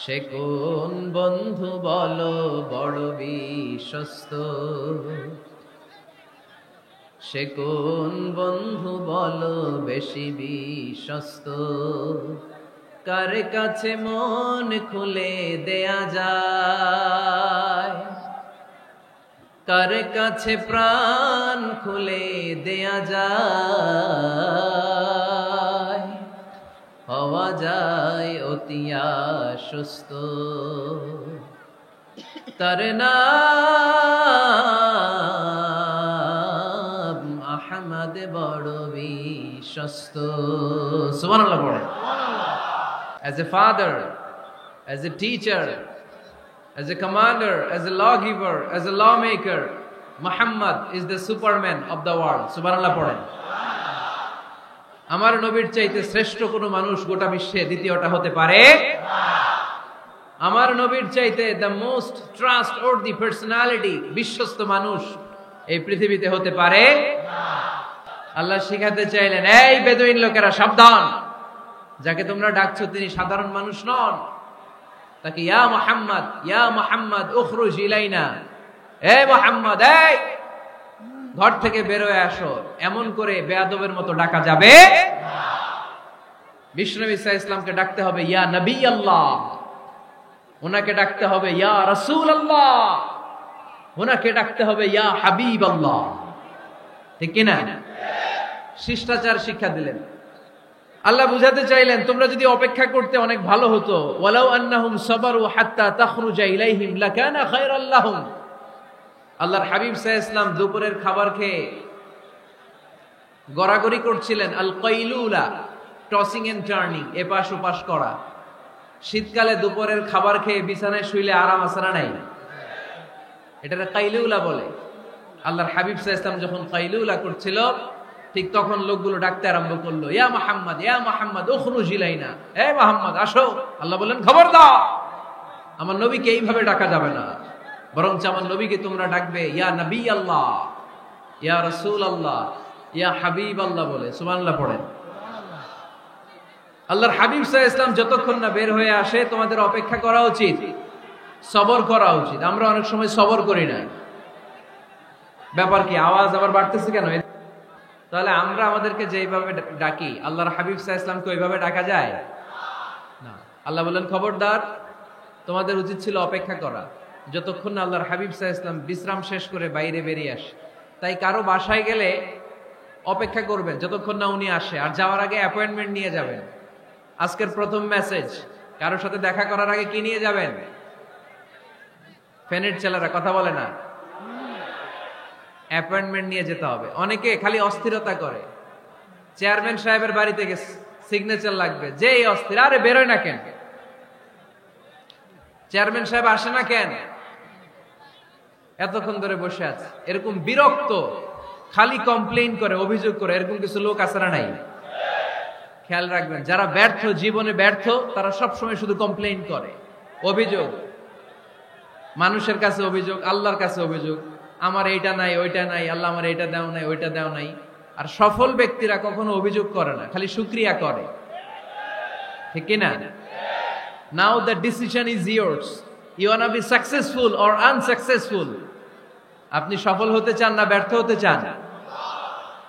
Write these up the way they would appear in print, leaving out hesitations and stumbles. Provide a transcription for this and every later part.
সে কোন বন্ধু বলো বড় বিশ্বস্ত, সে কোন বন্ধু বলো বেশি বিশ্বস্ত, কার কাছে মন খুলে দেয়া যায়, কার কাছে প্রাণ খুলে দেয়া যায়, হওয়া যায় অতি আশ্বস্ত। তার নাম আহমদ বড় বিশ্বস্ত। সুবহানাল্লাহ পড়ে। As a father, as a teacher, as a commander, as a lawgiver, as a lawmaker, Muhammad is the superman of the world. Subhanallah পড়েন। আমার নবীর চাইতে শ্রেষ্ঠ কোন মানুষ গোটা বিশ্বে দ্বিতীয়টা হতে পারে না। আমার নবীর চাইতে the most trustworthy personality, বিশ্বস্ত মানুষ এই পৃথিবীতে হতে পারে না। আল্লাহ শিখাতে চাইলেন, এই বেদুইন লোকেরা সাবধান, যাকে তোমরা ডাকছো তিনি সাধারণ মানুষ নন। তাকে ইয়া মুহাম্মদ উখরুজ ইলাইনা, এই মুহাম্মদ, এই ঘর থেকে বের হয়ে আসো, এমন করে বেয়াদবের মতো ডাকা যাবে না। বিষ্ণু ঈসা ইসলামকে ডাকতে হবে ইয়া নবী আল্লাহ, ওনাকে ডাকতে হবে ইয়া রাসূল আল্লাহ, ওনাকে ডাকতে হবে ইয়া হাবিব আল্লাহ। ঠিক কিনা? শিষ্টাচার শিক্ষা দিলেন। আল্লাহ বুঝাতে চাইলেন, তোমরা যদি অপেক্ষা করতে অনেক ভালো হতো। ওয়ালাউ আন্নাহুম সাবারু হাত্তা তাখরুজা ইলাইহিম লাকানা খায়রাল লাহুম। আল্লাহর হাবিব সাল্লাল্লাহু আলাইহি ওয়াসাল্লাম দুপুরের খাবার খেয়ে গড়াগড়ি করছিলেন। আল কাইলুলা, টসিং এন্ড টার্নিং, এপাশ ওপাশ করা। শীতকালে দুপুরের খাবার খেয়ে বিছানায় শুইলে আরাম আছে না নাই? এটাকে কাইলুলা বলে। আল্লাহর হাবিব সাল্লাল্লাহু আলাইহি ওয়াসাল্লাম যখন কাইলুলা করছিল, ঠিক তখন লোকগুলো ডাকতে আরম্ভ করলো, ইয়া মুহাম্মদ উখরুজ ইলাইনা, এ মুহাম্মদ আসো। আল্লাহ বললেন, খবরদার, আমার নবীকে এইভাবে ডাকা যাবে না, বরং আমার নবীকে তোমরা ডাকবে ইয়া নবী আল্লাহ, ইয়া রাসূল আল্লাহ, ইয়া হাবিব আল্লাহ বলে। সুবহানাল্লাহ পড়েন। আল্লাহর হাবিব সাল্লাল্লাহু আলাইহি ওয়াসাল্লাম যতক্ষণ না বের হয়ে আসে তোমাদের অপেক্ষা করা উচিত, সবর করা উচিত। আমরা অনেক সময় সবর করি না। ব্যাপার কি? আওয়াজ আবার বাড়তেছে কেন? তাহলে আমরা আমাদেরকে যেভাবে ডাকি, আল্লাহর হাবিব সাল্লাল্লাহু আলাইহি ওয়াসাল্লামকে ওইভাবে ডাকা যায় না। আল্লাহ বললেন, খবরদার, তোমাদের উচিত ছিল অপেক্ষা করা, যতক্ষণ না আল্লাহর হাবিব সাল্লাল্লাহু আলাইহি ওয়াসাল্লাম বিশ্রাম শেষ করে বাইরে বেরিয়ে আসে। তাই কারো বাসায় গেলে অপেক্ষা করবেন যতক্ষণ না উনি আসে, আর যাওয়ার আগে অ্যাপয়েন্টমেন্ট নিয়ে যাবেন। আজকের প্রথম মেসেজ, কারোর সাথে দেখা করার আগে কি নিয়ে যাবেন? ফ্যানের ছেলেরা কথা বলে না, অ্যাপয়েন্টমেন্ট নিয়ে যেতে হবে। অনেকে খালি অস্থিরতা করে, চেয়ারম্যান সাহেবের বাড়ি থেকে সিগনেচার লাগবে, যেই অস্থির, আরে বেরোয় না কেন, চেয়ারম্যান সাহেব আসে না কেন, এতক্ষণ ধরে বসে আছে। এরকম বিরক্ত, খালি কমপ্লেইন করে, অভিযোগ করে, এরকম কিছু লোক আছে না নাই? খেয়াল রাখবেন, যারা ব্যর্থ, জীবনে ব্যর্থ, তারা সবসময় শুধু কমপ্লেইন করে, অভিযোগ, মানুষের কাছে অভিযোগ, আল্লাহর কাছে অভিযোগ, আমার এইটা নাই, ওইটা নাই, আল্লাহ আমার এইটা দাও নাই, ওইটা দাও নাই। আর সফল ব্যক্তিরা কখনো অভিযোগ করে না, খালি শুকরিয়া করে। ঠিক কিনা? Now the decision is yours. You wanna be successful or unsuccessful? আপনি সফল হতে চান না ব্যর্থ হতে চান?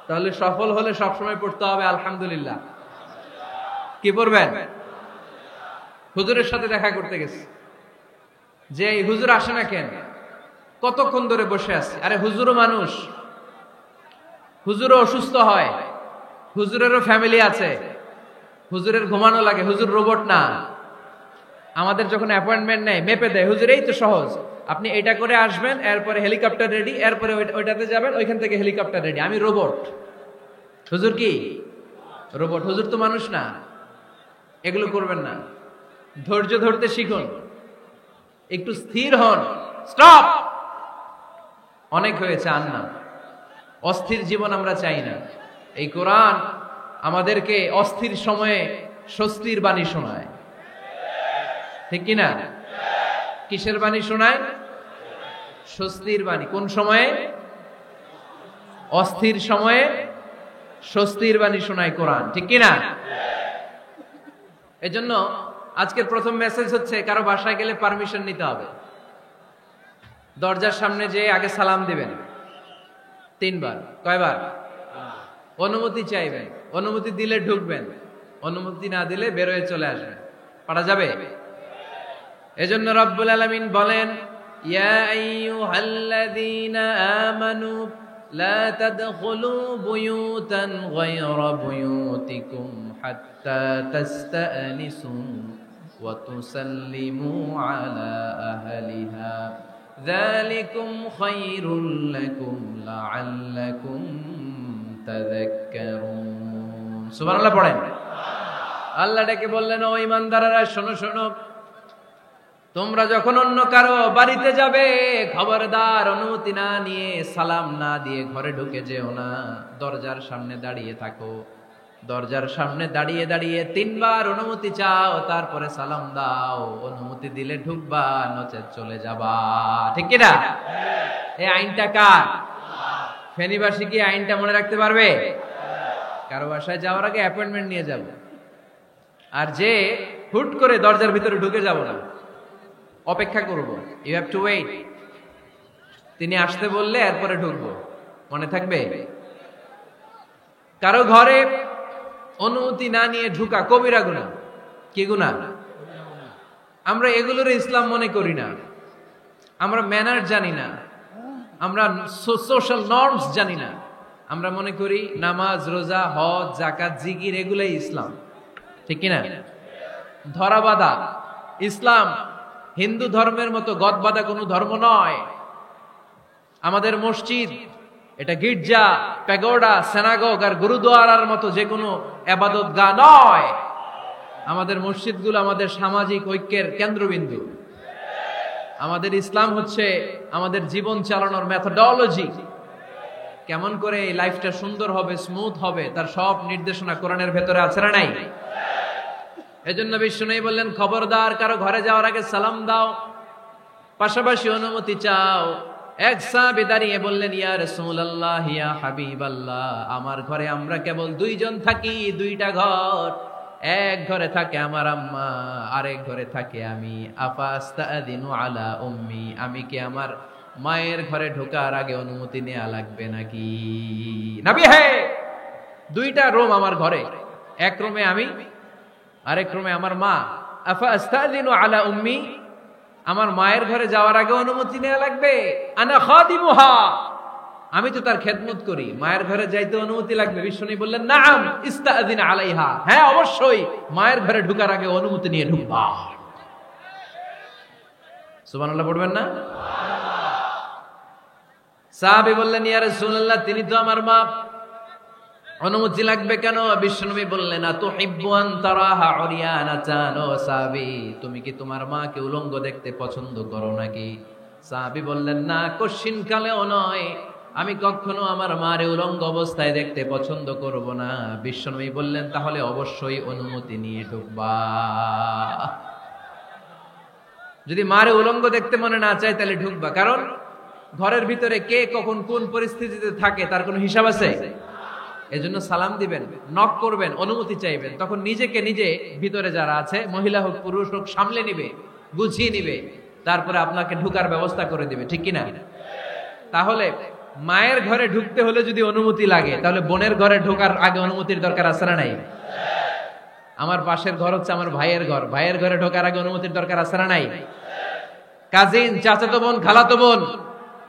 তাহলে সফল হলে সবসময় পড়তে হবে আলহামদুলিল্লাহ। কি পড়বেন? হুজুরের সাথে দেখা করতে গেছে, যে এই হুজুর আসে না কেন, কতক্ষণ ধরে বসে আছে। আরে হুজুরও মানুষ, হুজুরও অসুস্থ হয়, হুজুরেরও ফ্যামিলি আছে, হুজুরের ঘুমানো লাগে, হুজুর রোবট না। আমাদের যখন অ্যাপয়েন্টমেন্ট নেয়, মেপে দেয়, হুজুর এই তো সহজ, আপনি এটা করে আসবেন, এরপরে হেলিকপ্টার রেডি, এরপরে ওইটাতে যাবেন, ওইখান থেকে হেলিকপ্টার রেডি। আমি রোবট, হুজুর কি রোবট? হুজুর তো মানুষ না। এগুলো করবেন না, ধৈর্য ধরতে শিখুন, একটু স্থির হন। স্টপ, অনেক হয়েছে, আর না। অস্থির জীবন আমরা চাই না। এই কোরআন আমাদেরকে অস্থির সময়ে স্বস্তির বাণী শোনায়। ঠিক কিনা? কিসের বাণী শোনায়? স্বস্তির বাণী। কোন সময়ে? অস্থির সময়ে স্বস্তির বাণী শোনায় কোরআন। ঠিক কিনা? এজন্য আজকের প্রথম মেসেজ হচ্ছে কারো বাসায় গেলে পারমিশন নিতে হবে। দরজার সামনে যে আগে সালাম দিবেন 3 বার। কয়বার? অনুমতি চাইবেন, অনুমতি দিলে ঢুকবেন, অনুমতি না দিলে বের হয়ে চলে আসবেন। পারা যাবে? এজন্য রব্বুল আলামিন বলেন, ইয়া আইয়ুহাল্লাযীনা আমানু লা তাদখুলু বুয়ুতান গায়রা বুয়ুতিকুম হাত্তা তাস্তানিসু ওয়া তুসাল্লিমু আলা আহলিহা যালিকুম খায়রুল লাকুম লাআল্লাকুম তাযাক্কারুন। সুবহানাল্লাহ পড়েন। আল্লাহ ডেকে বললেন, ও ঈমানদাররা শোনো শোনো, তোমরা যখন অন্য কারো বাড়িতে যাবে খবরদার অনুমতি না নিয়ে সালাম না দিয়ে ঘরে ঢুকে যেও না। দরজার সামনে দাঁড়িয়ে থাকো, দরজার সামনে দাঁড়িয়ে দাঁড়িয়ে 3 বার অনুমতি চাও, তারপরে সালাম দাও। অনুমতি দিলে ঢুকবা, নচেত চলে যাবা। ঠিক কি না? এই আইনটা কার? ফেনীবাসী কি আইনটা মনে রাখতে পারবে? কারো বাসায় যাওয়ার আগে অ্যাপয়েন্টমেন্ট নিয়ে যাব, আর যে হুট করে দরজার ভিতরে ঢুকে যাব না, অপেক্ষা করব। You have to wait. তিনি আসতে বললে এরপরে ঢুকবো। মনে থাকবে? কারো ঘরে অনুমতি না নিয়ে ঢুকা কবিরা গুনাহ। কি গুনাহ? আমরা এগুলোর ইসলাম মনে করি না, আমরা ম্যানার জানি না, আমরা সোশ্যাল নর্মস জানি না। আমরা মনে করি নামাজ, রোজা, হজ, যাকাত, জিকির এগুলাই ইসলাম। ঠিক কিনা? ধরাবাঁধা ইসলাম হিন্দু ধর্মের মতো গদবাঁধা কোনো ধর্ম নয়। আমাদের মসজিদ এটা গির্জা, প্যাগোডা, সিনাগগ আর গুরুদুয়ারার মতো যে কোনো ইবাদতগাহ নয়। আমাদের মসজিদগুলো আমাদের সামাজিক ঐক্যের কেন্দ্রবিন্দু। আমাদের ইসলাম হচ্ছে আমাদের জীবন চালানোর মেথোডোলজি। কেমন করে এই লাইফটা সুন্দর হবে, স্মুথ হবে, তার সব নির্দেশনা কোরআনের ভেতরে আছে না নাই? এজন্য বিষ্ণু বললেন, খবরদার কারো ঘরে যাওয়ার আগে সালাম দাও, পাশাপাশি অনুমতি চাও। এক সাহাবী দাঁড়িয়ে বললেন, ইয়া রাসূলুল্লাহ, ইয়া হাবিবাল্লাহ, আমার ঘরে আমরা কেবল 2 জন থাকি, 2টা ঘর। এক ঘরে থাকে আমার আম্মা, আরেক ঘরে থাকে আমি। আফাস্তাদিনু আলা উম্মি, আমি কি আমার মায়ের ঘরে ঢোকার আগে অনুমতি নেওয়া লাগবে নাকি? নবী হে, 2টা রুম আমার ঘরে, এক রুমে আমি, আরেক রুমে আমার মা। আফাস্তাদিনু আলা উম্মি, আমার মায়ের ঘরে যাওয়ার আগে অনুমতি নেওয়া লাগবে? আনা খাদিমুহা, আমি তো তার খেদমত করি, মায়ের ঘরে যাইতে অনুমতি লাগবে? বিষ্ণু বললেন, নাআম ইস্তাযিন আলাইহা, হ্যাঁ অবশ্যই মায়ের ঘরে ঢোকার আগে অনুমতি নিয়ে ঢুকবা। সুবহানাল্লাহ পড়বেন না? সাহাবী বললেন, ইয়া রাসূলুল্লাহ, তিনি তো আমার মা, অনুমতি লাগবে কেন? বিশ্বনবী বললেন, আতুহিব্বু আন তারাহা উরিয়ানাতান, ও সাহাবী, তুমি কি তোমার মাকে উলঙ্গ দেখতে পছন্দ করো নাকি? সাহাবী বললেন, না, কশিন কালেও নয়, আমি কখনো আমার মারে উলঙ্গ অবস্থায় দেখতে পছন্দ করব না। বিশ্বনবী বললেন, তাহলে অবশ্যই অনুমতি নিয়ে ঢুকবা। যদি মারে উলঙ্গ দেখতে মনে না চায় তাহলে ঢুকবা, কারণ ঘরের ভিতরে কে কখন কোন পরিস্থিতিতে থাকে তার কোনো হিসাব আছে? এজন্য সালাম দিবেন, নক করবেন, অনুমতি চাইবেন, তখন নিজেকে নিজে ভিতরে যারা আছে, মহিলা হোক পুরুষ হোক, সামলে নিবে, বুঝিয়ে নিবে, তারপরে আপনাকে ঢুকার ব্যবস্থা করে দিবে। ঠিক কিনা? তাহলে মায়ের ঘরে ঢুকতে হলে যদি অনুমতি লাগে, তাহলে বোনের ঘরে ঢোকার আগে অনুমতির দরকার আছে না নাই? আমার পাশের ঘর হচ্ছে আমার ভাইয়ের ঘর, ভাইয়ের ঘরে ঢোকার আগে অনুমতির দরকার আছে না নাই? কাজিন, চাচাতো বোন, খালাতো বোন,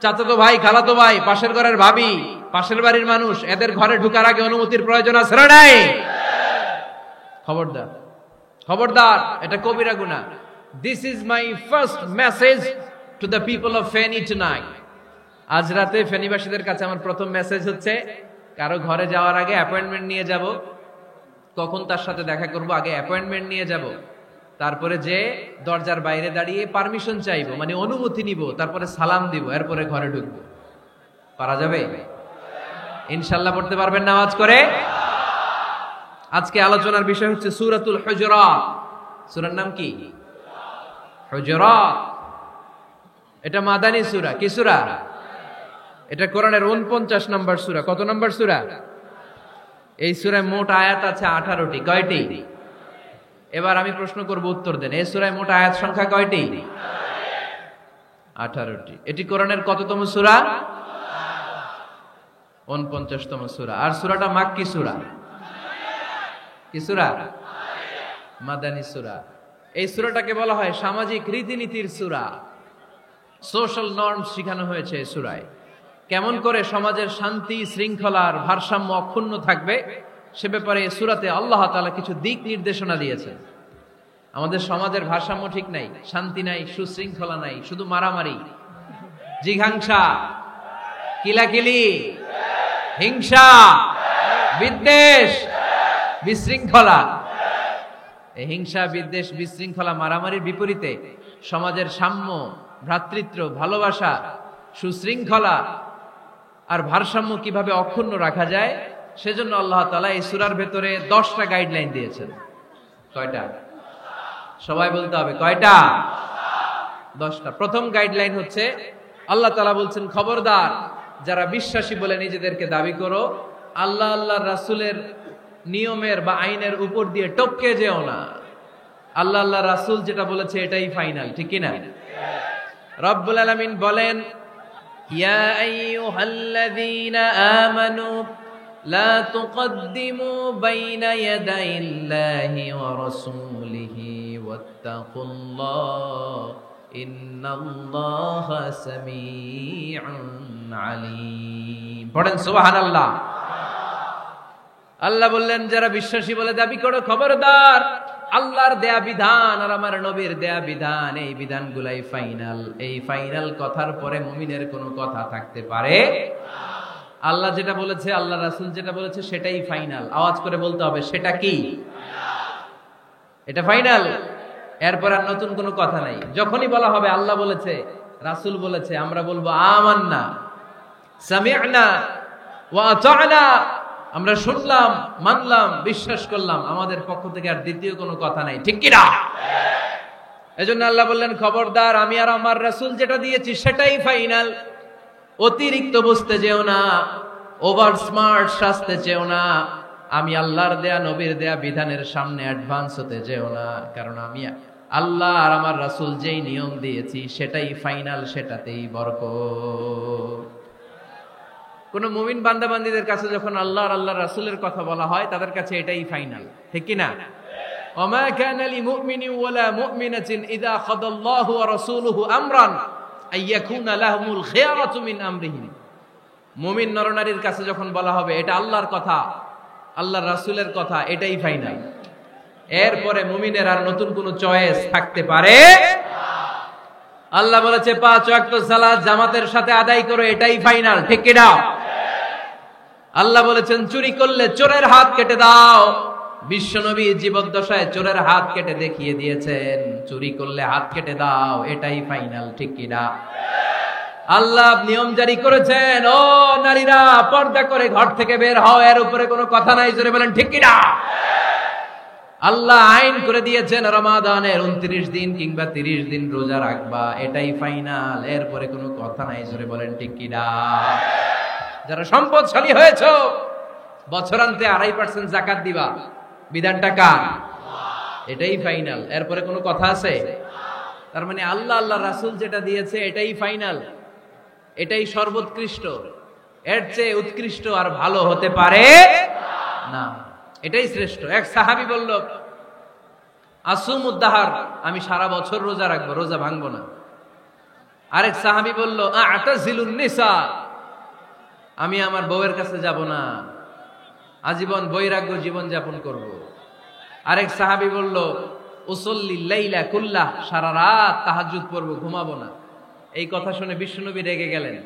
চাচাতো ভাই, খালাতো ভাই, পাশের ঘরের ভাবি, পাশের বাড়ির মানুষ, এদের ঘরে ঢোকার আগে অনুমতির প্রয়োজন আছে না নাই? খবরদার, খবরদার, এটা কবিরা গুনাহ। This is my first message to the people of Feni tonight. আজ রাতে ফেনীবাসীদের কাছে আমার প্রথম মেসেজ হচ্ছে, কারো ঘরে যাওয়ার আগে অ্যাপয়েন্টমেন্ট নিয়ে যাব। কখন তার সাথে দেখা করব, আগে অ্যাপয়েন্টমেন্ট নিয়ে যাব, তারপরে যে দরজার বাইরে দাঁড়িয়ে পারমিশন চাইবো, মানে অনুমতি নিব, তারপরে সালাম দিব, এরপরে ঘরে ঢুকবো। পারা যাবে? ইনশাআল্লাহ পড়তে পারবেন নামাজ করে? আজকে আলোচনার বিষয় হচ্ছে সূরাতুল হুজুরাত। সূরার নাম কি? হুজুরাত। এটা মাদানী সূরা। কি সূরা? এটা কোরআনের 49 নম্বর সূরা। কত নম্বর সূরা? এই সূরায় মোট আয়াত আছে 18টি। কয়টি? এবার আমি প্রশ্ন করব, উত্তর দেন। এই সূরায় মোট আয়াত সংখ্যা কয়টি? 18টি। এটি কোরআনের কততম সূরা? 49তম সূরা। আর সূরাটা মাক্কি সূরা। কি সূরা? মাদানী সূরা। এই সূরাটাকে বলা হয় সামাজিক রীতিনীতির সূরা। সোশ্যাল নর্মস শেখানো হয়েছে এই সূরায়। কেমন করে সমাজের শান্তি শৃঙ্খলার ভারসাম্য অক্ষুণ্ণ থাকবে সে ব্যাপারে এই সূরাতে আল্লাহ তাআলা কিছু দিক নির্দেশনা দিয়েছেন। আমাদের সমাজের ভারসাম্য ঠিক নাই, শান্তি নাই, সুশৃঙ্খলা নাই, শুধু মারামারি, জিঘাংসা, কিলাকিলি, হিংসা, বিদ্বেষ, বিশৃঙ্খলা। এই হিংসা, বিদ্বেষ, বিশৃঙ্খলা, মারামারির বিপরীতে সমাজের সাম্য, ভ্রাতৃত্ব, ভালোবাসা, সুশৃঙ্খলা আর ভারসাম্য কিভাবে অক্ষুণ্ণ রাখা যায় সেজন্য আল্লাহ তাআলা এই সূরার ভেতরে 10টা গাইডলাইন দিয়েছেন। কয়টা? সবাই বলতে হবে, কয়টা? 10টা। প্রথম গাইডলাইন হচ্ছে আল্লাহ তাআলা বলছেন, খবরদার যারা বিশ্বাসী বলে নিজেদেরকে দাবি করো, আল্লাহ আল্লাহর রাসূলের নিয়মের বা আইনের উপর দিয়ে টপকে যেও না। আল্লাহ আল্লাহর রাসূল যেটা বলেছে এটাই ফাইনাল, ঠিক কি না? রব্বুল আলামিন বলেন, ইয়া আইয়ুহাল্লাযীনা আমানু লা তুকদ্দিমু বাইনা ইয়াদাইল্লাহি ওয়া রাসূলিহি ওয়াত্তাকুল্লাহ ইন্নাল্লাহা সামিউন আলীম। পড়েন সুবহানাল্লাহ। আল্লাহ বললেন, যারা বিশ্বাসী বলে দাবি করো, খবরদার আল্লাহর দেয়া বিধান আর আমার নবীর দেয়া বিধান, এই বিধানগুলাই ফাইনাল। এই ফাইনাল কথার পরে মুমিনের কোনো কথা থাকতে পারে? আল্লাহ যেটা বলেছে, আল্লাহ রাসূল যেটা বলেছে সেটাই ফাইনাল। আওয়াজ করে বলতে হবে, সেটা কি? এটা ফাইনাল। এরপর আর নতুন কোনো কথা নাই। যখনই বলা হবে আল্লাহ বলেছে, রাসূল বলেছে, আমরা বলবো আমান্না, সামি'না ওয়া আতা'না, আমরা শুনলাম, মানলাম, বিশ্বাস করলাম। আমাদের পক্ষ থেকে আর দ্বিতীয় কোনো কথা নাই, ঠিক কি না? এজন্য আল্লাহ বললেন, খবরদার আমি আর আমার রাসূল যেটা দিয়েছি সেটাই ফাইনাল। অতিরিক্ত বুঝতে যেও না, ওভার স্মার্ট সাজতে যেও না। আমি আল্লাহর দেয়া, নবীর দেয়া বিধানের সামনে অ্যাডভান্স হতে যেও না, কারণ আমি আল্লাহ আর আমার রাসূল যেই নিয়ম দিয়েছি সেটাই ফাইনাল, সেটাতেই বরকত। কোন মুমিন বান্দাবান্দীদের কাছে যখন আল্লাহ আর আল্লাহর রাসূলের কথা বলা হয় তাদের কাছে এটাই ফাইনাল, ঠিক কি না? ওমা কানা লিমুমিনিন ওয়ালা মুমিনাতিন ইযা খাদাল্লাহু ওয়া রাসূলুহু আমরান আইয়াকুনা লাহুমুল খিয়ারাতু মিন আমরিহিম। মুমিন নরনারীর কাছে যখন বলা হবে এটা আল্লাহর কথা, আল্লাহর রাসূলের কথা, এটাই ফাইনাল। এরপরে মুমিনের আর নতুন কোন চয়েস থাকতে পারে না। আল্লাহ বলেছে 5 ওয়াক্ত সালাত জামাতের সাথে আদায় করো, এটাই ফাইনাল, ঠিক কি না? আল্লাহ বলেছেন চুরি করলে চোরের হাত কেটে দাও। বিশ্বনবী জীবদ্দশায় চোরের হাত কেটে দেখিয়ে দিয়েছেন, চুরি করলে হাত কেটে দাও, এটাই ফাইনাল, ঠিক কি না? আল্লাহ নিয়ম জারি করেছেন, ও নারীরা পর্দা করে ঘর থেকে বের হও, এর উপরে কোনো কথা নাই, জোরে বলেন ঠিক কি না? আল্লাহ আইন করে দিয়েছেন রমাদানের 29 দিন কিংবা 30 দিন রোজা রাখবা, এটাই ফাইনাল, এরপরে কোনো কথা নাই, জোরে বলেন ঠিক কি না? যারা সম্পদশালী হয়েছে বছরান্তে 2.5% যাকাত দিবা, বিধানটা কার? এটাই ফাইনাল, এরপরে কোনো কথা আছে? তার মানে আল্লাহ আল্লাহ রাসূল যেটা দিয়েছে এটাই ফাইনাল, এটাই সর্বোৎকৃষ্ট। এর চেয়ে উৎকৃষ্ট আর ভালো হতে পারে না, এটাই শ্রেষ্ঠ। এক সাহাবী বলল, আসুমুদ্দাহার, আমি সারা বছর রোজা রাখবো, রোজা ভাঙবো না। আরেক সাহাবী বলল, আতাজিলুন নিসা, আমি আমার বউয়ের কাছে যাব না, আজীবন বৈরাগ্য জীবন যাপন করব। আরেক সাহাবী বলল, উসল্লি লাইলা কুল্লাহ, সারা রাত তাহাজ্জুদ পড়বো, ঘুমাবো না। এই কথা শুনে বিশ্বনবী রেগে গেলেন।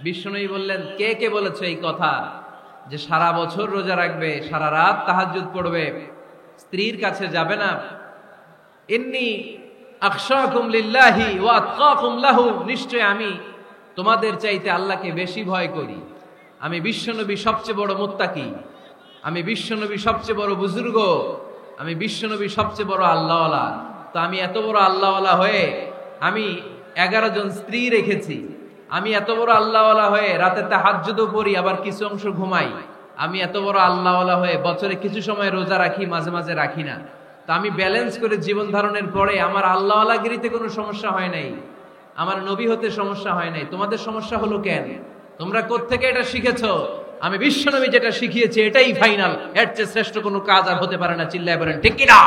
বিশ্বনবী বললেন, কে কে বলেছে এই কথা যে সারা বছর রোজা রাখবে, সারা রাত তাহাজ্জুদ পড়বে, স্ত্রীর কাছে যাবে না? ইন্নী আখশাকুম লিল্লাহি ওয়া আতকাকুম লাহু, নিশ্চয় আমি তোমাদের চাইতে আল্লাহকে বেশি ভয় করি। আমি বিশ্বনবী সবচেয়ে বড় মুত্তাকি, আমি বিশ্বনবী সবচেয়ে বড় বুজুর্গ, আমি বিশ্বনবী সবচেয়ে বড় আল্লাহওয়ালা। তো আমি এত বড় আল্লাহওয়ালা হয়ে আমি 11 জন স্ত্রী রেখেছি, আমি এত বড় আল্লাহওয়ালা হয়ে রাতে তাহাজ্জুদও পড়ি, আবার কিছু অংশ ঘুমাই। আমি এত বড় আল্লাহওয়ালা হয়ে বছরে কিছু সময় রোজা রাখি, মাঝে মাঝে রাখি না। তা আমি ব্যালেন্স করে জীবন ধারণের পরে আমার আল্লাহ আলাগিরিতে কোনো সমস্যা হয় নাই, আমার নবী হতে সমস্যা হয় নাই। তোমাদের সমস্যা হলো কেন? তোমরা কোত্থেকে এটা শিখেছো? আমি বিশ্বনবী যেটা শিখিয়েছি এটাই ফাইনাল, এর চেয়ে শ্রেষ্ঠ কোনো কাজ আর হতে পারে না। চিল্লায় বলেন ঠিক কিনা?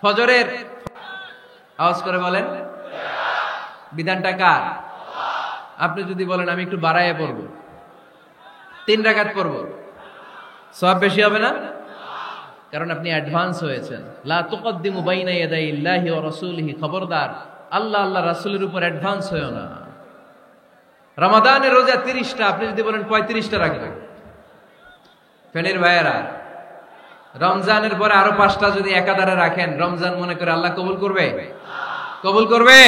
ফজরের আওয়াজ করে বলেন বিধানটা কার? আপনি যদি বলেন আমি একটু বাড়াইয়া পড়ব, 3 রাকাত পড়ব, সওয়াব বেশি হবে না? কারণ আপনি অ্যাডভান্স হয়েছেন। লা তুকদ্দিমু বাইনা ইয়াদাইল্লাহি ওয়া রাসূলিহি, খবরদার আল্লাহ আল্লাহ রাসূলের উপর অ্যাডভান্স হয়ো না। রমাদানের রোজা 30টা, আপনি যদি বলেন 35টা রাখবেন, ফেনের ভাইয়েরা রমজানের পরে আরো 5টা যদি একাধারে রাখেন, রমজান মনে করে আল্লাহ কবুল করবে? কবুল করবে?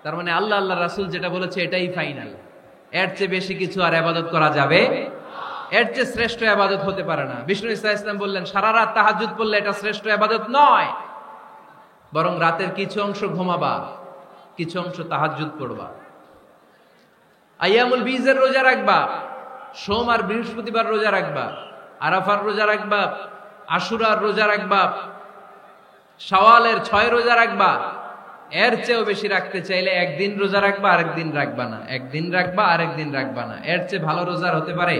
তার মানে আল্লাহ আল্লাহ রাসূল যেটা বলেছে এটাই ফাইনাল, এর চেয়ে বেশি কিছু আর ইবাদত করা যাবে, এর চেয়ে শ্রেষ্ঠ ইবাদত হতে পারে না। বিষ্ণু ইসা ইসলাম বললেন সারা রাত তাহাজ্জুদ পড়লে এটা শ্রেষ্ঠ ইবাদত নয়, বরং রাতের কিছু অংশ ঘুমাবা, কিছু অংশ তাহাজ্জুদ পড়বা। আইয়ামুল বীজের রোজা রাখবা, সোম আর বৃহস্পতিবার রোজা রাখবা, আরাফার রোজা রাখবা, আশুরার রোজা রাখবা, শাওয়ালের 6 রোজা রাখবা। এর চেয়েও বেশি রাখতে চাইলে একদিন রোজা রাখবা, আরেকদিন রাখবা না, একদিন রাখবা, আরেকদিন রাখবা না। এর চেয়ে ভালো রোজার হতে পারে?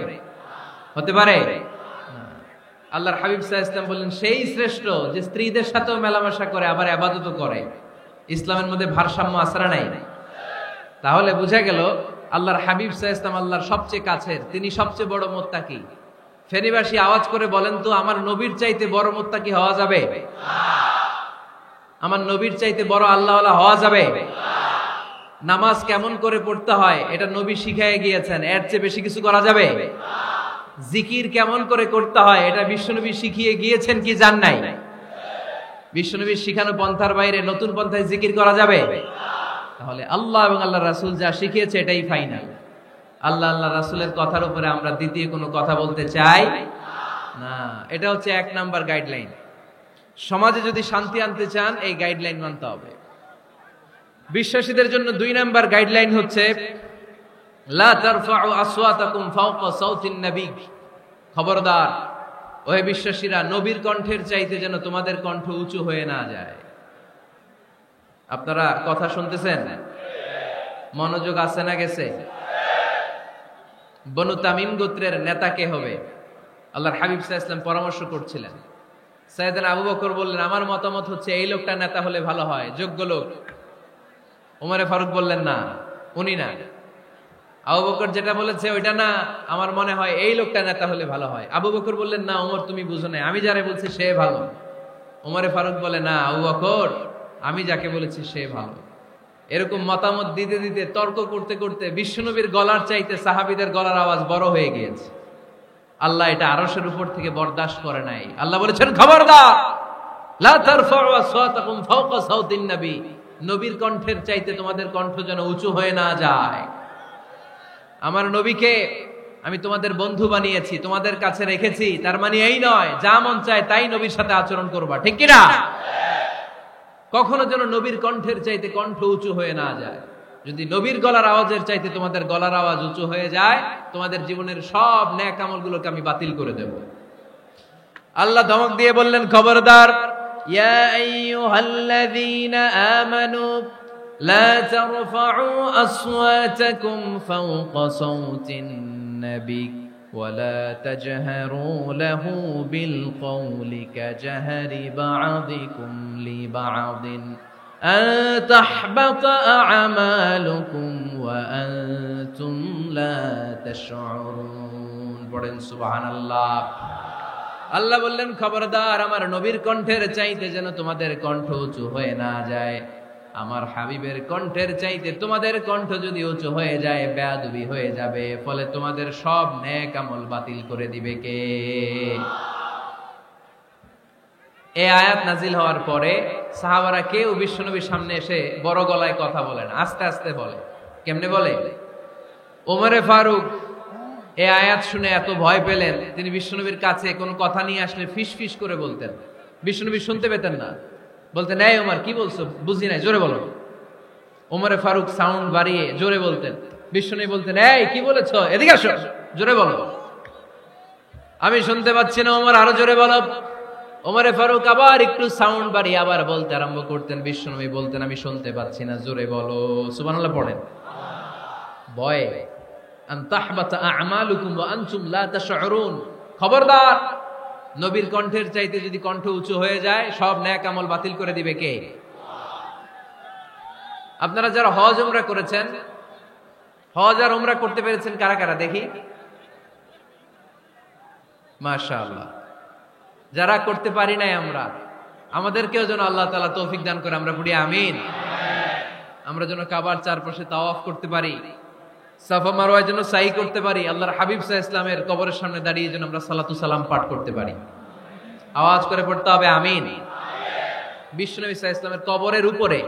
হতে পারে? আল্লাহর হাবিব সাল্লাল্লাহু আলাইহি ওয়াসাল্লাম বললেন সেই শ্রেষ্ঠ যে স্ত্রীদের সাথেও মেলামেশা করে আবার ইবাদতও করে। ইসলামের মধ্যে ভারসাম্য আছে না নাই? তাহলে বোঝা গেল আল্লাহর হাবিব সাল্লাল্লাহু আলাইহি ওয়াসাল্লাম আল্লাহর সবচেয়ে কাছের, তিনি সবচেয়ে বড় মুত্তাকি। ফেনীবাসী আওয়াজ করে বলেন তো, আমার নবীর চাইতে বড় মুত্তাকি হওয়া যাবে? আমার নবীর চাইতে বড় আল্লাহওয়ালা হওয়া যাবে? নামাজ কেমন করে পড়তে হয় এটা নবী শিখায় গিয়েছেন, এর চেয়ে বেশি কিছু করা যাবে? জিকির কেমন করে করতে হয় এটা বিশ্বনবী শিখিয়ে গিয়েছেন কি জান নাই? বিশ্বনবীর শিখানো পন্থার বাইরে নতুন পন্থায় জিকির করা যাবে? তাহলে আল্লাহ এবং আল্লাহ রাসূল যা শিখিয়েছে এটাই ফাইনাল। আল্লাহ আল্লাহ রাসূলের কথার উপরে আমরা দ্বিতীয় কোনো কথা বলতে চাই না। এটা হচ্ছে 1 নাম্বার গাইডলাইন। সমাজে যদি শান্তি আনতে চান এই গাইডলাইন মানতে হবে। বিশ্বাসীদের জন্য 2 নাম্বার গাইডলাইন হচ্ছে লা তারফাউ আসওয়াতাকুম ফাওকা সাউতিন নবী। খবরদার ওহে বিশ্বাসীরা, নবীর কণ্ঠের চাইতে যেন তোমাদের কণ্ঠ উঁচু হয়ে না যায়। আপনারা কথা শুনতেছেন? মনোযোগ আছে না গেছে? বনু তামিম গোত্রের নেতা কে হবে? আল্লাহর হাবিব সাল্লাল্লাহু আলাইহি ওয়াসাল্লাম পরামর্শ করছিলেন। সাইয়েদনা আবু বকর বললেন আমার মতামত হচ্ছে এই লোকটা নেতা হলে ভালো হয়, যোগ্য লোক। ওমরে ফারুক বললেন না, উনি না। আবু বকর যেটা বলেছে ওইটা না, আমার মনে হয় এই লোকটা নেতা হলে ভালো হয়। আবু বকর বললেন না ওমর তুমি বুঝো না, আমি যারে বলছি সে ভালো। ওমরে ফারুক বলে না আবু বকর, আমি যাকে বলেছি সে ভালো। এরকম মতামত দিতে দিতে, তর্ক করতে করতে বিশ্বনবীর গলার চাইতে সাহাবীদের গলার আওয়াজ বড় হয়ে গিয়েছে। আল্লাহ এটা আরশের উপর থেকে বরদাস্ত করে নাই। আল্লাহ বলেছেন খবরদার লা তারফাউ আসওয়াতাকুম ফাওকা সাউতিন নবী, নবীর কণ্ঠের চাইতে তোমাদের কণ্ঠ যেন উঁচু হয়ে না যায়। আমার নবীকে আমি তোমাদের বন্ধু বানিয়েছি, তোমাদের কাছে রেখেছি, তার মানে এই নয় যা মন চায় তাই নবীর সাথে আচরণ করবা, ঠিক কি না? কখনো যেন নবীর কণ্ঠের চাইতে কণ্ঠ উঁচু হয়ে না যায়। যদি নবীর গলার আওয়াজের চাইতে তোমাদের গলার আওয়াজ উঁচু হয়ে যায়, তোমাদের জীবনের সব নেক আমলগুলোকে আমি বাতিল করে দেব। আল্লাহ ধমক দিয়ে বললেন খবরদার ইয়া আইয়ুহাল্লাযীনা আমানু লা তারফাউ আসওয়াতাকুম ফাওকা সাউতিন নবী ওয়া লা তাজহারু লাহু বিল কওলি কাজহারি বা'দিকুম লিবা'দিন আন তাহবাতা আ'মালুকুম ওয়া আনতুম লা তাশউরুন। পড়েন সুবহানাল্লাহ। আল্লাহ বললেন খবরদার আমার নবীর কণ্ঠের চাইতে যেন তোমাদের কণ্ঠ উঁচু হয়ে না যায়। আমার হাবিবের কণ্ঠের চাইতে তোমাদের কণ্ঠ যদি উঁচু হয়ে যায় বেয়াদবি হয়ে যাবে, ফলে তোমাদের সব নেক আমল বাতিল করে দিবে কে? এই আয়াত নাজিল হওয়ার পরে সাহাবারা কেউ বিশ্বনবীর সামনে এসে বড় গলায় কথা বলে না, আস্তে আস্তে বলে। কেমনে বলে? ওমরে ফারুক এই আয়াত শুনে এত ভয় পেলেন, তিনি বিশ্বনবীর কাছে কোনো কথা নিয়ে আসলে ফিস ফিস করে বলতেন। বিশ্বনবী শুনতে পেতেন না, বলতেন এই ওমর কি বলছো, বুঝি নাই, জোরে বলো। ওমরে ফারুক সাউন্ড বাড়িয়ে জোরে বলতেন। বিশ্বনবী বলতেন এই কি বলেছো, এদিকে আসো, জোরে বলো। আমি শুনতে পাচ্ছি না ওমর, আরো জোরে বলো। ওমরে ফারুক আবার একটু সাউন্ড বাড়িয়ে আবার বলতে আরম্ভ করতেন, বিশ্বনবী বলতেন, আমি শুনতে পাচ্ছি না, জোরে বলো সুবহানাল্লাহ পড়েন। ভয়ে আন তাহবাতা আমালুকুম ওয়া আনতুম লা তাশউরুন, খবরদার, নবীর কণ্ঠের চাইতে যদি কণ্ঠ উঁচু হয়ে যায় সব নেক আমল বাতিল করে দিবে কে? আপনারা যারা হজ উমরা করেছেন, হজ আর উমরা করতে পেরেছেন কারা কারা দেখি? মাশাআল্লাহ। যারা করতে পারি নাই আমরা, আমাদেরকেও যেন আল্লাহ তাআলা তৌফিক দান করে, আমরা পড়ি আমিন। আমরা যেন কাবার চারপাশে তাওয়াফ করতে পারি, সাফা মারওয়ায় যেন সাই করতে পারি, আল্লাহর হাবিব সাল্লাল্লাহু আলাইহি ওয়াসাল্লামের কবরের সামনে দাঁড়িয়ে যেন আমরা সালাতু সালাম পাঠ করতে পারি। আওয়াজ করে পড়তে হবে আমিন। বিশ্বনবী সাল্লাল্লাহু আলাইহি ওয়াসাল্লামের কবরের উপরে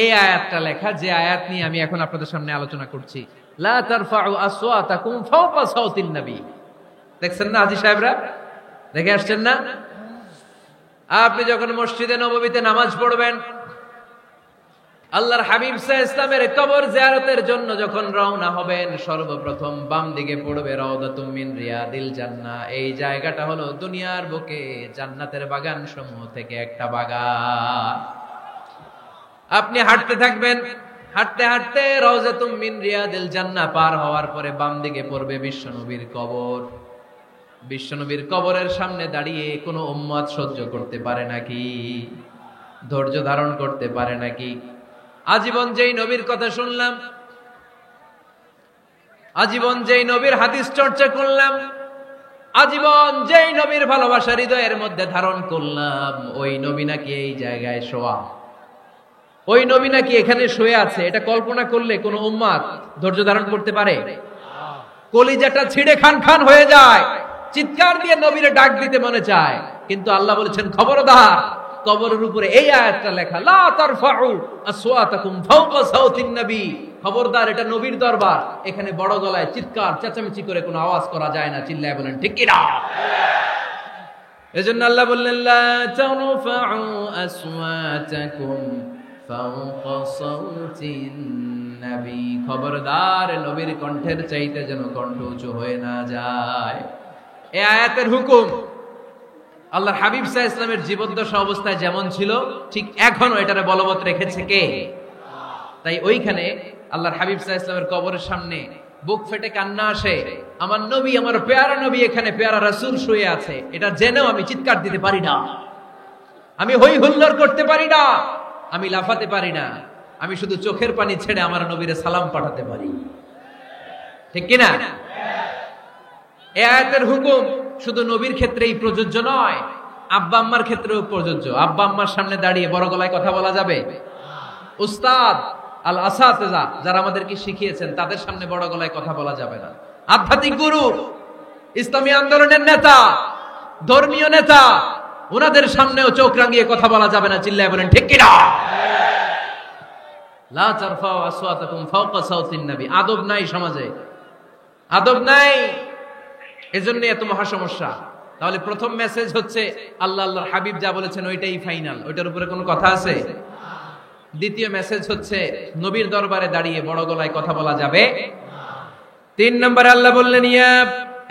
এই আয়াতটা লেখা, যে আয়াত নিয়ে আমি এখন আপনাদের সামনে আলোচনা করছি, লা তারফাউ আসওয়াতাকুম ফাওকা সাওতিন নবী। দেখছেন না হাজী সাহেবরা, দেখে আসছেন না? আপনি যখন মসজিদে নববীতে নামাজ পড়বেন, আল্লাহর হাবিব সাল্লাল্লাহু আলাইহি ওয়াসাল্লামের কবর জিয়ারতের জন্য যখন রওনা হবেন, সর্বপ্রথম বাম দিকে পড়বে রাউদাতুম মিন রিয়াদিল জান্নাহ। এই জায়গাটা হলো দুনিয়ার বুকে জান্নাতের বাগান সমূহ থেকে একটা বাগান। আপনি হাঁটতে থাকবেন, হাঁটতে হাঁটতে রাউদাতুম মিন রিয়াদিল জান্নাহ পার হওয়ার পরে বাম দিকে পড়বে বিশ্বনবীর কবর। বিশ্বনবীর কবরের সামনে দাঁড়িয়ে কোনো উম্মত সহ্য করতে পারে নাকি? ধৈর্য ধারণ করতে পারে নাকি? আজীবন যেই নবীর কথা শুনলাম, আজীবন যেই নবীর হাদিস চর্চা করলাম, আজীবন যেই নবীর ভালোবাসা হৃদয়ের মধ্যে ধারণ করলাম, ওই নবী নাকি এই জায়গায় শোয়া, ওই নবী নাকি এখানে শুয়ে আছে, এটা কল্পনা করলে কোন উম্মত ধৈর্য ধারণ করতে পারে? কলিজাটা ছিঁড়ে খান খান হয়ে যায়, চিৎকার দিয়ে নবীরে ডাক দিতে মনে চায়, কিন্তু আল্লাহ বলেছেন খবরদার, কবরের উপরে এই আয়াতটা লেখা, লা তারফাউ আসওয়াতাকুম ফাওকা সাওতিন নবী, খবরদার, এটা নবীর দরবার, এখানে বড় গলায় চিৎকার চেঁচামেচি করে কোনো আওয়াজ করা যায় না। চিল্লায় বলেন ঠিক কি না? এজন্য আল্লাহ বললেন, লা তারফাউ আসওয়াতাকুম ফাওকা সাওতিন নবী, খবরদার, নবীর কণ্ঠের চাইতে যেন কণ্ঠ উঁচু হয়ে না যায়। এই আয়াতের হুকুম আল্লাহর হাবিব সাল্লাল্লাহু আলাইহি ওয়াসাল্লামের জীবদ্দশা অবস্থায় যেমন ছিল, ঠিক এখনো এটারে বলবৎ রেখেছে কে? তাই ওইখানে আল্লাহর হাবিব সাল্লাল্লাহু আলাইহি ওয়াসাল্লামের কবরের সামনে বুক ফেটে কান্না আসে, আমার নবী, আমার পেয়ারা নবী এখানে, পেয়ারা রাসূল শুয়ে আছে, এটা জেনেও আমি চিৎকার দিতে পারি না, আমি হই হুল্লোড় করতে পারি না, আমি লাফাতে পারি না, আমি শুধু চোখের পানি ছেড়ে আমার নবীরে সালাম পাঠাতে পারি। ঠিক কি না? এই আয়াতের হুকুম শুধু নবীর ক্ষেত্রেই প্রযোজ্য নয়, আব্বা আম্মার ক্ষেত্রেও প্রযোজ্য। আব্বা আম্মার সামনে দাঁড়িয়ে বড় গলায় কথা বলা যাবে? উস্তাদ আল আসাতিজা যারা আমাদেরকে শিখিয়েছেন, তাদের সামনে বড় গলায় কথা বলা যাবে না। আধ্যাত্মিক গুরু, ইসলামী আন্দোলনের নেতা, ধর্মীয় নেতা, ওনাদের সামনেও চোখ রাঙিয়ে কথা বলা যাবে না। চিল্লায় বলেন ঠিক কি না? লা তারফাউ আসওয়াতাকুম ফাওকা সাওতিন নবী। আদব নাই সমাজে, আদব নাই, এজন্য এত মহা সমস্যা। তাহলে প্রথম মেসেজ হচ্ছে আল্লাহ আল্লাহর হাবিব যা বলেছেন ওইটাই ফাইনাল, ওইটার উপরে কোনো কথা আছে? দ্বিতীয় মেসেজ হচ্ছে নবীর দরবারে দাঁড়িয়ে বড় গলায় কথা বলা যাবে। 3 নম্বরে আল্লাহ বললেন, ইয়া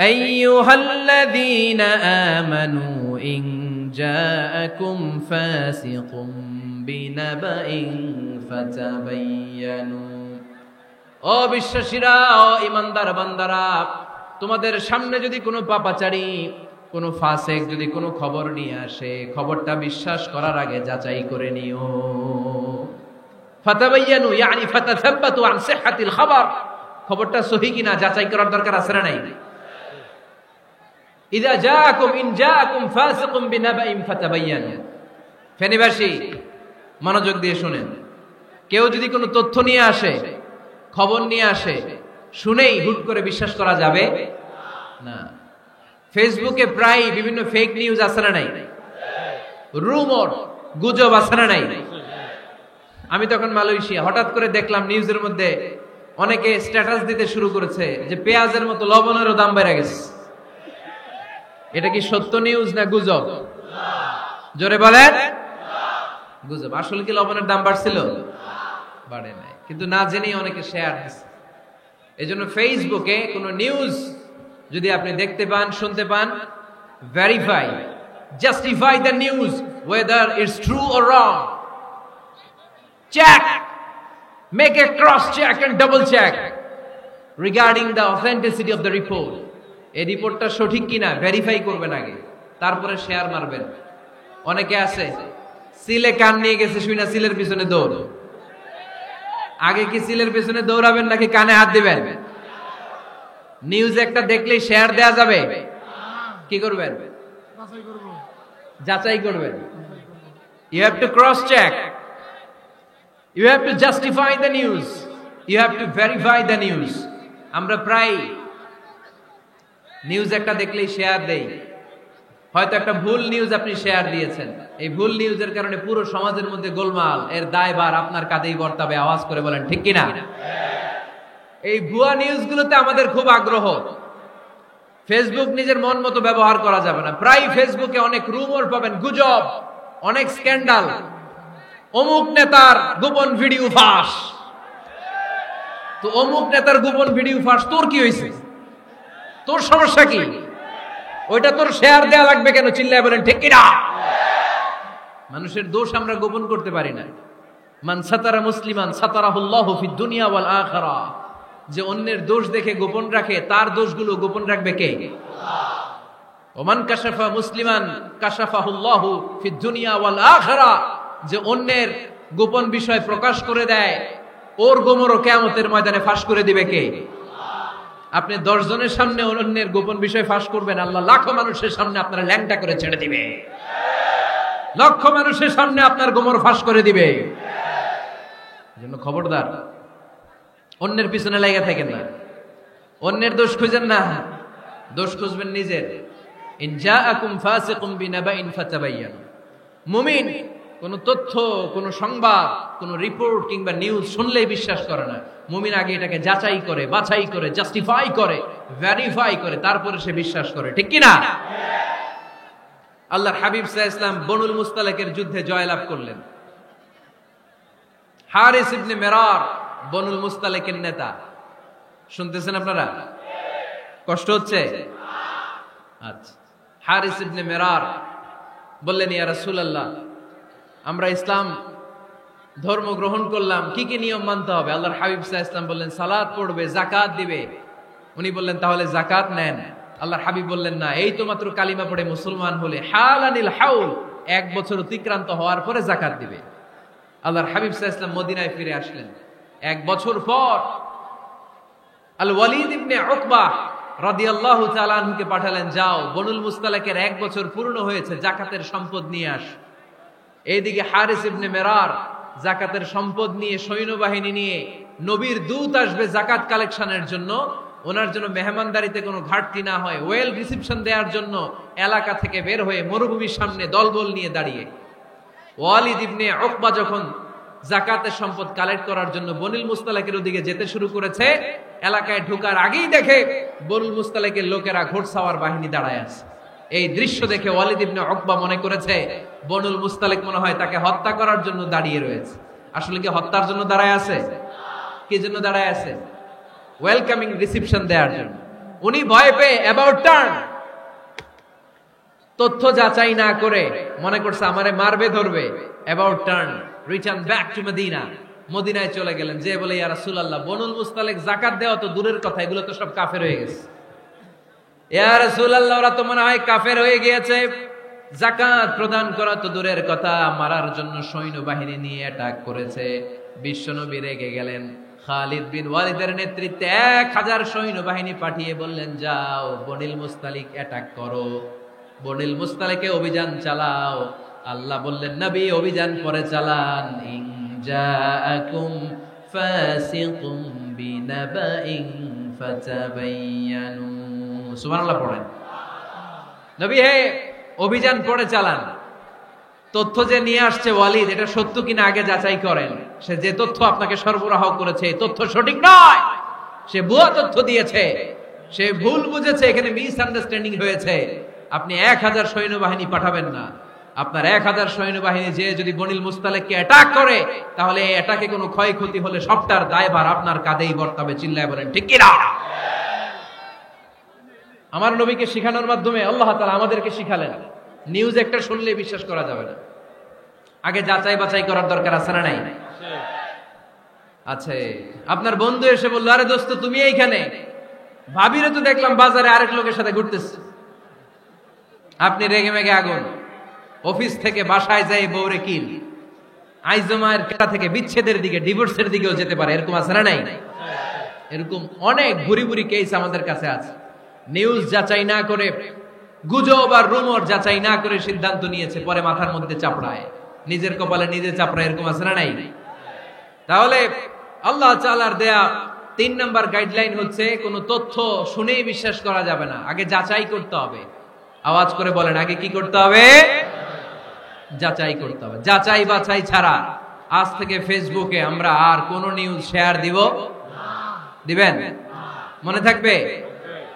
আইয়ুহাল্লাযীনা আমানু ইন জাআকুম ফাসিকুম বিনাবাইন ফাতাবায়ানু। ও বিশ্বাসীরা, ও ঈমানদার বান্দারা, তোমাদের সামনে যদি কোনো পাপাচারী, কোনো ফাসিক যদি কোনো খবর নিয়ে আসে, খবরটা বিশ্বাস করার আগে যাচাই করে নিও। ফাতাবায়ানু ইয়ানি ফাতাসাব্বাতু আন সিহহাতিল খবর, খবরটা সহি কিনা যাচাই করার দরকার আছে না নাই? ইযা জাআকুম ইন জাআকুম ফাসিকুম বিনাবাইন ফাতাবায়ানু। ফেনীবাসী মনোযোগ দিয়ে শুনেন, কেউ যদি কোনো তথ্য নিয়ে আসে, খবর নিয়ে আসে, শুনেই হুট করে বিশ্বাস করা যাবে না। ফেসবুকে প্রায় বিভিন্ন ফেক নিউজ আছে না নাই? রুমর, গুজব আছে না নাই? আমি তখন মালয়েশিয়া, হঠাৎ করে দেখলাম নিউজের মধ্যে অনেকে স্ট্যাটাস দিতে শুরু করেছে যে পেঁয়াজের মতো লবণেরও দাম বেড়ে গেছে। এটা কি সত্য নিউজ না গুজব? জোরে বলেন। গুজব। আসলে কি লবণের দাম বাড়ছিল? বাড়ে নাই, কিন্তু না জেনেই অনেকে শেয়ার দিচ্ছে। এজন্য ফেসবুকে কোনো নিউজ যদি আপনি দেখতে পান, শুনতে পান, verify, Justify the news whether it's true or wrong. Check. Make a cross check and double check regarding the authenticity of the report. এই রিপোর্টটা সঠিক কিনা ভেরিফাই করবেন আগে, তারপরে শেয়ার মারবেন। অনেকে আছে সিলে কান নিয়ে গেছে, শুই না সিলের পিছনে দৌড়। আগে কি সিলের পিছনে দৌড়াবেন নাকি কানে হাত দিবেন? নিউজ একটা দেখলেই শেয়ার দেয়া যাবে? কি করবেন? যাচাই করবেন। You have to cross check. You have to justify the news. You have to verify the news. আমরা প্রায় নিউজ একটা দেখলেই শেয়ার দেই। হয়তো একটা ভুল নিউজ আপনি শেয়ার দিয়েছেন, এই ভুল নিউজের কারণে পুরো সমাজের মধ্যে গোলমাল, এর দায়ভার আপনার কাঁধেই বর্তাবে। আওয়াজ করে বলেন ঠিক কিনা? এই ভুয়া নিউজগুলোতে আমাদের খুব আগ্রহ। ফেসবুক নিজের মন মতো ব্যবহার করা যাবে না। প্রায় ফেসবুকে অনেক রুমর পাবেন, গুজব, অনেক স্ক্যান্ডাল। অমুক নেতার গোপন ভিডিও ফাঁস। তো অমুক নেতার গোপন ভিডিও ফাঁস, তোর কি হয়েছে? তোর সমস্যা কি? ওইটা তোর শেয়ার দেয়া লাগবে কেন? চিল্লায় বলেন ঠিক কিনা? মানুষের দোষ আমরা গোপন করতে পারি না। মান সাতারা মুসলিমান সাতারাহুল্লাহু ফিদ দুনিয়া ওয়াল আখিরাহ। যে অন্যের দোষ দেখে গোপন রাখে, তার দোষগুলো গোপন রাখবে কে? আল্লাহ। ওমান কাশাফা মুসলিমান কাশাফাহুল্লাহু ফিদ দুনিয়া ওয়াল আখিরাহ। যে অন্যের গোপন বিষয় প্রকাশ করে দেয়, ওর গোমরও কিয়ামতের ময়দানে ফাঁস করে দিবে কে? আপনি 10 জনের সামনে অন্যের গোপন বিষয় ফাঁস করবেন, আল্লাহ লাখো মানুষের সামনে আপনার ল্যাংটা করে ছেড়ে দিবে। লক্ষ মানুষের সামনে আপনার গোমর ফাঁস করে দিবে। এজন্য খবরদার, অন্যের পিছনে লেগে থাকেন না, অন্যের দোষ খুঁজেন না, দোষ খুঁজবেন নিজের। ইন জাআকুম ফাসিকুম বিনাবাইন ফাতাবায়ানু। মুমিন কোন তথ্য, কোন সংবাদ, কোন রিপোর্ট কিংবা নিউজ শুনলেই বিশ্বাস করে না। মুমিন আগে এটাকে যাচাই করে, বাছাই করে, জাস্টিফাই করে, ভেরিফাই করে, তারপরে সে বিশ্বাস করে। ঠিক কি না? আল্লাহর হাবিব সাল্লাল্লাহু আলাইহি ওয়াসাল্লাম বনুল মুস্তালিকের যুদ্ধে জয়লাভ করলেন। হারিস ইবনে মিরার বনুল মুস্তালিকের নেতা। শুনতেছেন আপনারা? কষ্ট হচ্ছে? আচ্ছা। হারিস ইবনে মিরার বললেন, ইয়া রাসূলুল্লাহ, আমরা ইসলাম ধর্ম গ্রহণ করলাম, কি কি নিয়ম মানতে হবে? আল্লাহর হাবিব সাল্লাল্লাহু আলাইহি ওয়াসাল্লাম বললেন, সালাত পড়বে, যাকাত দিবে। উনি বললেন, তাহলে যাকাত নেন। আল্লাহর হাবিব বললেন, না, এই তো মাত্র কালিমা পড়ে মুসলমান হলে হালানিল হাউল, 1 বছর অতিক্রান্ত হওয়ার পরে যাকাত দিবে। আল্লাহর হাবিব সাল্লাল্লাহু আলাইহি ওয়াসাল্লাম মদিনায় ফিরে আসলেন। 1 বছর পর আল ওয়ালিদ ইবনে উকবা রাদিয়াল্লাহু তাআলা আনহুকে পাঠালেন, যাও বনুল মুস্তালিকের 1 বছর পূর্ণ হয়েছে, যাকাতের সম্পদ নিয়ে আস। এইদিকে হারিস ইবনে মিরার যাকাতের সম্পদ নিয়ে, সৈন্যবাহিনী নিয়ে, নবীর দূত আসবে যাকাত কালেকশনের জন্য, ওনার জন্য মেহমানদারিতে কোনো ঘাটতি না হয়, ওয়েল রিসিপশন দেওয়ার জন্য এলাকা থেকে বের হয়ে মরুভূমির সামনে দলবল নিয়ে দাঁড়িয়ে। ওয়ালিদ ইবনে উকবা যখন যাকাতের সম্পদ কালেক্ট করার জন্য বনুল মুস্তালিকের ওদিকে যেতে শুরু করেছে, এলাকায় ঢোকার আগেই দেখে বনুল মুস্তালিকের লোকেরা ঘোড়সাওয়ার বাহিনী দাঁড়ায় আছে। এই দৃশ্য দেখে ওয়ালিদ ইবনে উকবা মনে করেছে বনুল মুস্তালিক মনে হয় তাকে হত্যা করার জন্য দাঁড়িয়ে রয়েছে। আসলে কি হত্যার জন্য দাঁড়ায় আছে? কি জন্য দাঁড়ায় আছে? ওয়েলকামিং রিসিপশন দেওয়ার জন্য। উনি ভয় পেয়ে অ্যাবাউট টার্ন, তথ্য যাচাই না করে মনে করছে আমারে মারবে ধরবে, about turn, return back to Medina. মদিনায় চলে গেলেন, যে বলে, ইয়া রাসূলুল্লাহ, বনুল মুস্তালিক যাকাত দেওয়া তো দূরের কথা, এগুলো তো সব কাফের হয়ে গেছে। ইয়া রাসূলুল্লাহ, ওরা তো মনে হয় কাফের হয়ে গিয়েছে, যাকাত প্রদান করা তো দূরের কথা, মারার জন্য সৈন্যবাহিনী নিয়ে অ্যাটাক করেছে। বিশ্বনবী রেগে গেলেন। খালিদ বিন ওয়ালিদের নেতৃত্বে 1000 সৈন্যবাহিনী পাঠিয়ে বললেন, যাও বনুল মুস্তালিক অ্যাটাক করো, বনুল মুস্তালিকে অভিযান চালাও। আল্লাহ বললেন, নবী অভিযান পরে চালান। ইন জাআকুম ফাসিকুম বিনাবাইন ফাতাবায়ানু। সুবহানাল্লাহ পড়েন। নবী হে, অভিযান পরে চালান। তথ্য যে নিয়ে আসছে ওয়ালিদ, এটা সত্য কিনা আগে যাচাই করেন। সে যে তথ্য আপনাকে সরবরাহ করেছে, এই তথ্য সঠিক নয়, সে ভুয়া তথ্য দিয়েছে, সে ভুল বুঝেছে, এখানে মিস আন্ডারস্ট্যান্ডিং হয়েছে। আপনি 1000 সৈন্যবাহিনী পাঠাবেন না। আপনার 1000 সৈন্যবাহিনী যে যদি বনুল মুস্তালিককে অ্যাটাক করে, তাহলে এই অ্যাটাকে কোনো ক্ষয়ক্ষতি হলে সবটার দায়ভার আপনার কাঁধেই বর্তাবে। চিল্লায় বলেন ঠিক কিনা? আমার নবীকে শিখানোর মাধ্যমে আল্লাহ তাআলা আমাদেরকে শিখালেন নিউজ একটা শুনলে বিশ্বাস করা যাবে না, আগে যাচাই বাছাই করার দরকার আছে না নাই? আচ্ছা, আপনার বন্ধু এসে বললো, আরে দোস্ত তুমি এইখানে, ভাবিরে তো দেখলাম বাজারে আরেক লোকের সাথে ঘুরতেছে। আপনি রেগে মেগে আগুন, অফিস থেকে বাসায় যাই বউরে কিল, আইজমায়ের কেটা থেকে বিচ্ছেদের দিকে, ডিভোর্সের দিকেও যেতে পারে, এরকম আছে না নাই? এরকম অনেক বুড়ি বুড়ি কেস আমাদের কাছে আছে। নিউজ যাচাই না করে, গুজব আর রুমর যাচাই না করে সিদ্ধান্ত নিয়েছে, পরে মাথার মধ্যে চাপড়ায়, নিজের কপালে নিজে চাপড়ায়, এরকম আছে না নাই? তাহলে আল্লাহ তাআলার দেয়া 3 নাম্বার গাইডলাইন হচ্ছে, কোন তথ্য শুনেই বিশ্বাস করা যাবে না, আগে যাচাই করতে হবে। আওয়াজ করে বলেন, আগে কি করতে হবে? যাচাই করতে হবে। যাচাই বাছাই ছাড়া আজ থেকে ফেসবুকে আমরা আর কোন নিউজ শেয়ার দিব? দিবেন? মনে থাকবে?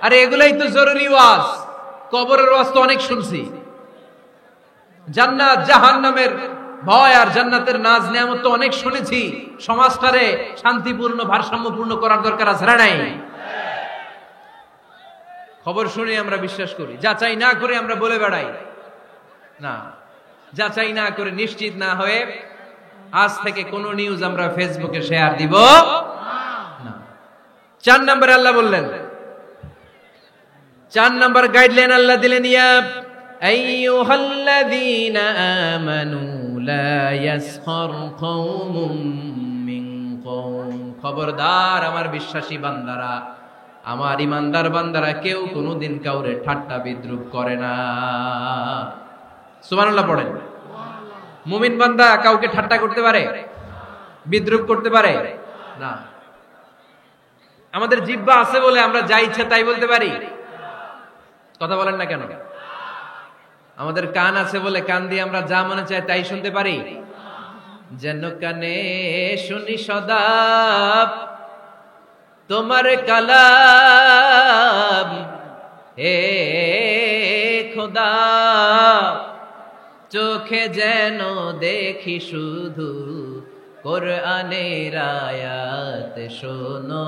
আরে এগুলাই তো জরুরি ওয়াজ। কবরের ওয়াজ তো অনেক শুনছি, জান্নাত জাহান্নামের ভয় আর জান্নাতের নাজ নিয়ামত তো অনেক শুনেছি। সমাজটারে শান্তিপূর্ণ ভারসাম্যপূর্ণ করার দরকার আছে না নাই? খবর শুনে আমরা বিশ্বাস করি, যাচাই না করে আমরা বলে বেড়াই না। যাচাই না করে, নিশ্চিত না হয়ে আজ থেকে কোন নিউজ আমরা ফেসবুকে শেয়ার দিব না। 4 নম্বরে আল্লাহ বললেন, 4 নম্বর গাইডলাইন আল্লাহ দিলেন, ইয়া আইয়ুহাল্লাযীনা আমানু লা ইয়াসখার কওমুম মিন কওম। খবরদার আমার বিশ্বাসী বান্দারা, আমার ইমানদার বান্দারা, কেউ কোনোদিন কাউরে ঠাট্টা বিদ্রুপ করে না। সুবহানাল্লাহ পড়েন। মুমিন বান্দা কাউকে ঠাট্টা করতে পারে, বিদ্রুপ করতে পারে না। আমাদের জিহ্বা আছে বলে আমরা যা ইচ্ছা তাই বলতে পারি, কথা বলেন না কেন? আমাদের কান আছে বলে কান দিয়ে আমরা যা মনে চায় তাই শুনতে পারি। যেন কানে শুনি সদা তোমার কালাম, হে খোদা, চোখে যেন দেখি শুধু কোরআনের আয়াত। শোনো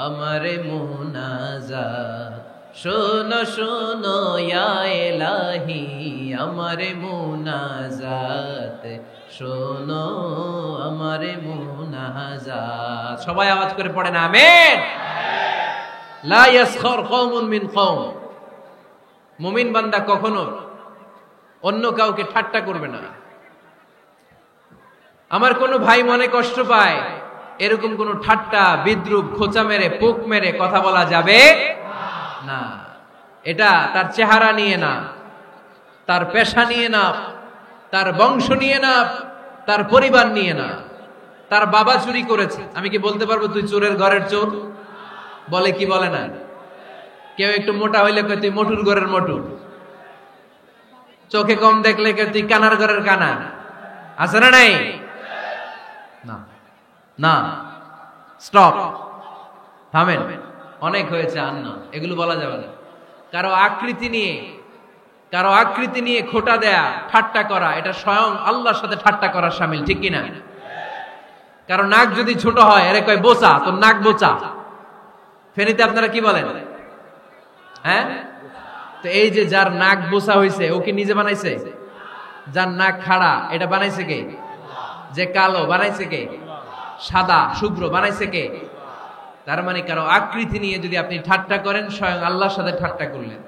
আমার মুনাজাত, শোনো শোনো ইয়া ইলাহি আমার মুনাজাত, শোনো আমার মুনাজাত। সবাই আওয়াজ করে পড়েন আমিন। লা ইয়াসখার কওমুন মিন কওম। মুমিন বান্দা কখনো অন্য কাউকে ঠাট্টা করবে না। আমার কোনো ভাই মনে কষ্ট পায়, এরকম কোন ঠাট্টা বিদ্রুপ খোঁচা মেরে পোক মেরে কথা বলা যাবে না। এটা তার চেহারা নিয়ে না, তার পেশা নিয়ে না, তার বংশ নিয়ে না, তার পরিবার নিয়ে না। তার বাবা চুরি করেছে, আমি কি বলতে পারবো তুই চোরের ঘরের চোর? বলে কি বলে না? কেউ একটু মোটা হইলে কয় তুই মোটুর ঘরের মোটু, চোখে কম দেখলে কয় তুই কানার ঘরের কানা। আছে না নাই? না না, স্টপ, থামেন, অনেক হয়েছে, আর না, এগুলো বলা যাবে না। কারো আকৃতি নিয়ে খোটা দেয়া, ঠাট্টা করা, এটা স্বয়ং আল্লাহর সাথে ঠাট্টা করা শামিল, ঠিক কিনা? কারো নাক যদি ছোট হয়, এর কয় বোচা, তোর নাক বোচা। ফেনীতে আপনারা কি বলেন? হ্যাঁ, তো এই যে যার নাক বোচা হয়েছে, ও কি নিজে বানাইছে? যার নাক খাড়া, এটা বানাইছে কে? যে কালো, বানাইছে কে? সাদা শুভ্র, বানাইছে কে? তার মানে কারো আকৃতি নিয়ে যদি আপনি ঠাট্টা করেন, স্বয়ং আল্লাহর সাথে ঠাট্টা করলেন।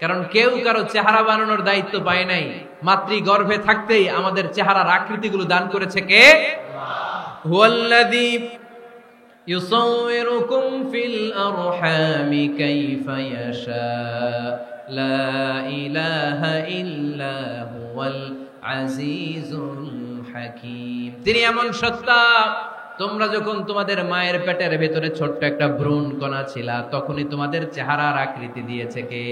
কারণ কেউ কারো চেহারা বানানোর দায়িত্ব পায় নাই। মাতৃগর্ভে থাকতেই আমাদের চেহারার আকৃতিগুলো দান করেছে কে? হুয়াল্লাযী ইউসাউইরুকুম ফিল আরহামি কাইফা ইয়াশা লা ইলাহা ইল্লা হুয়াল আজিজুল হাকীম। তিনি এমন সত্তা, তোমরা যখন তোমাদের মায়ের পেটের ভেতরে ছোট্ট একটা ভ্রূণ কণা ছিলা, তখনই তোমাদের চেহারার আকৃতি দিয়েছে কে?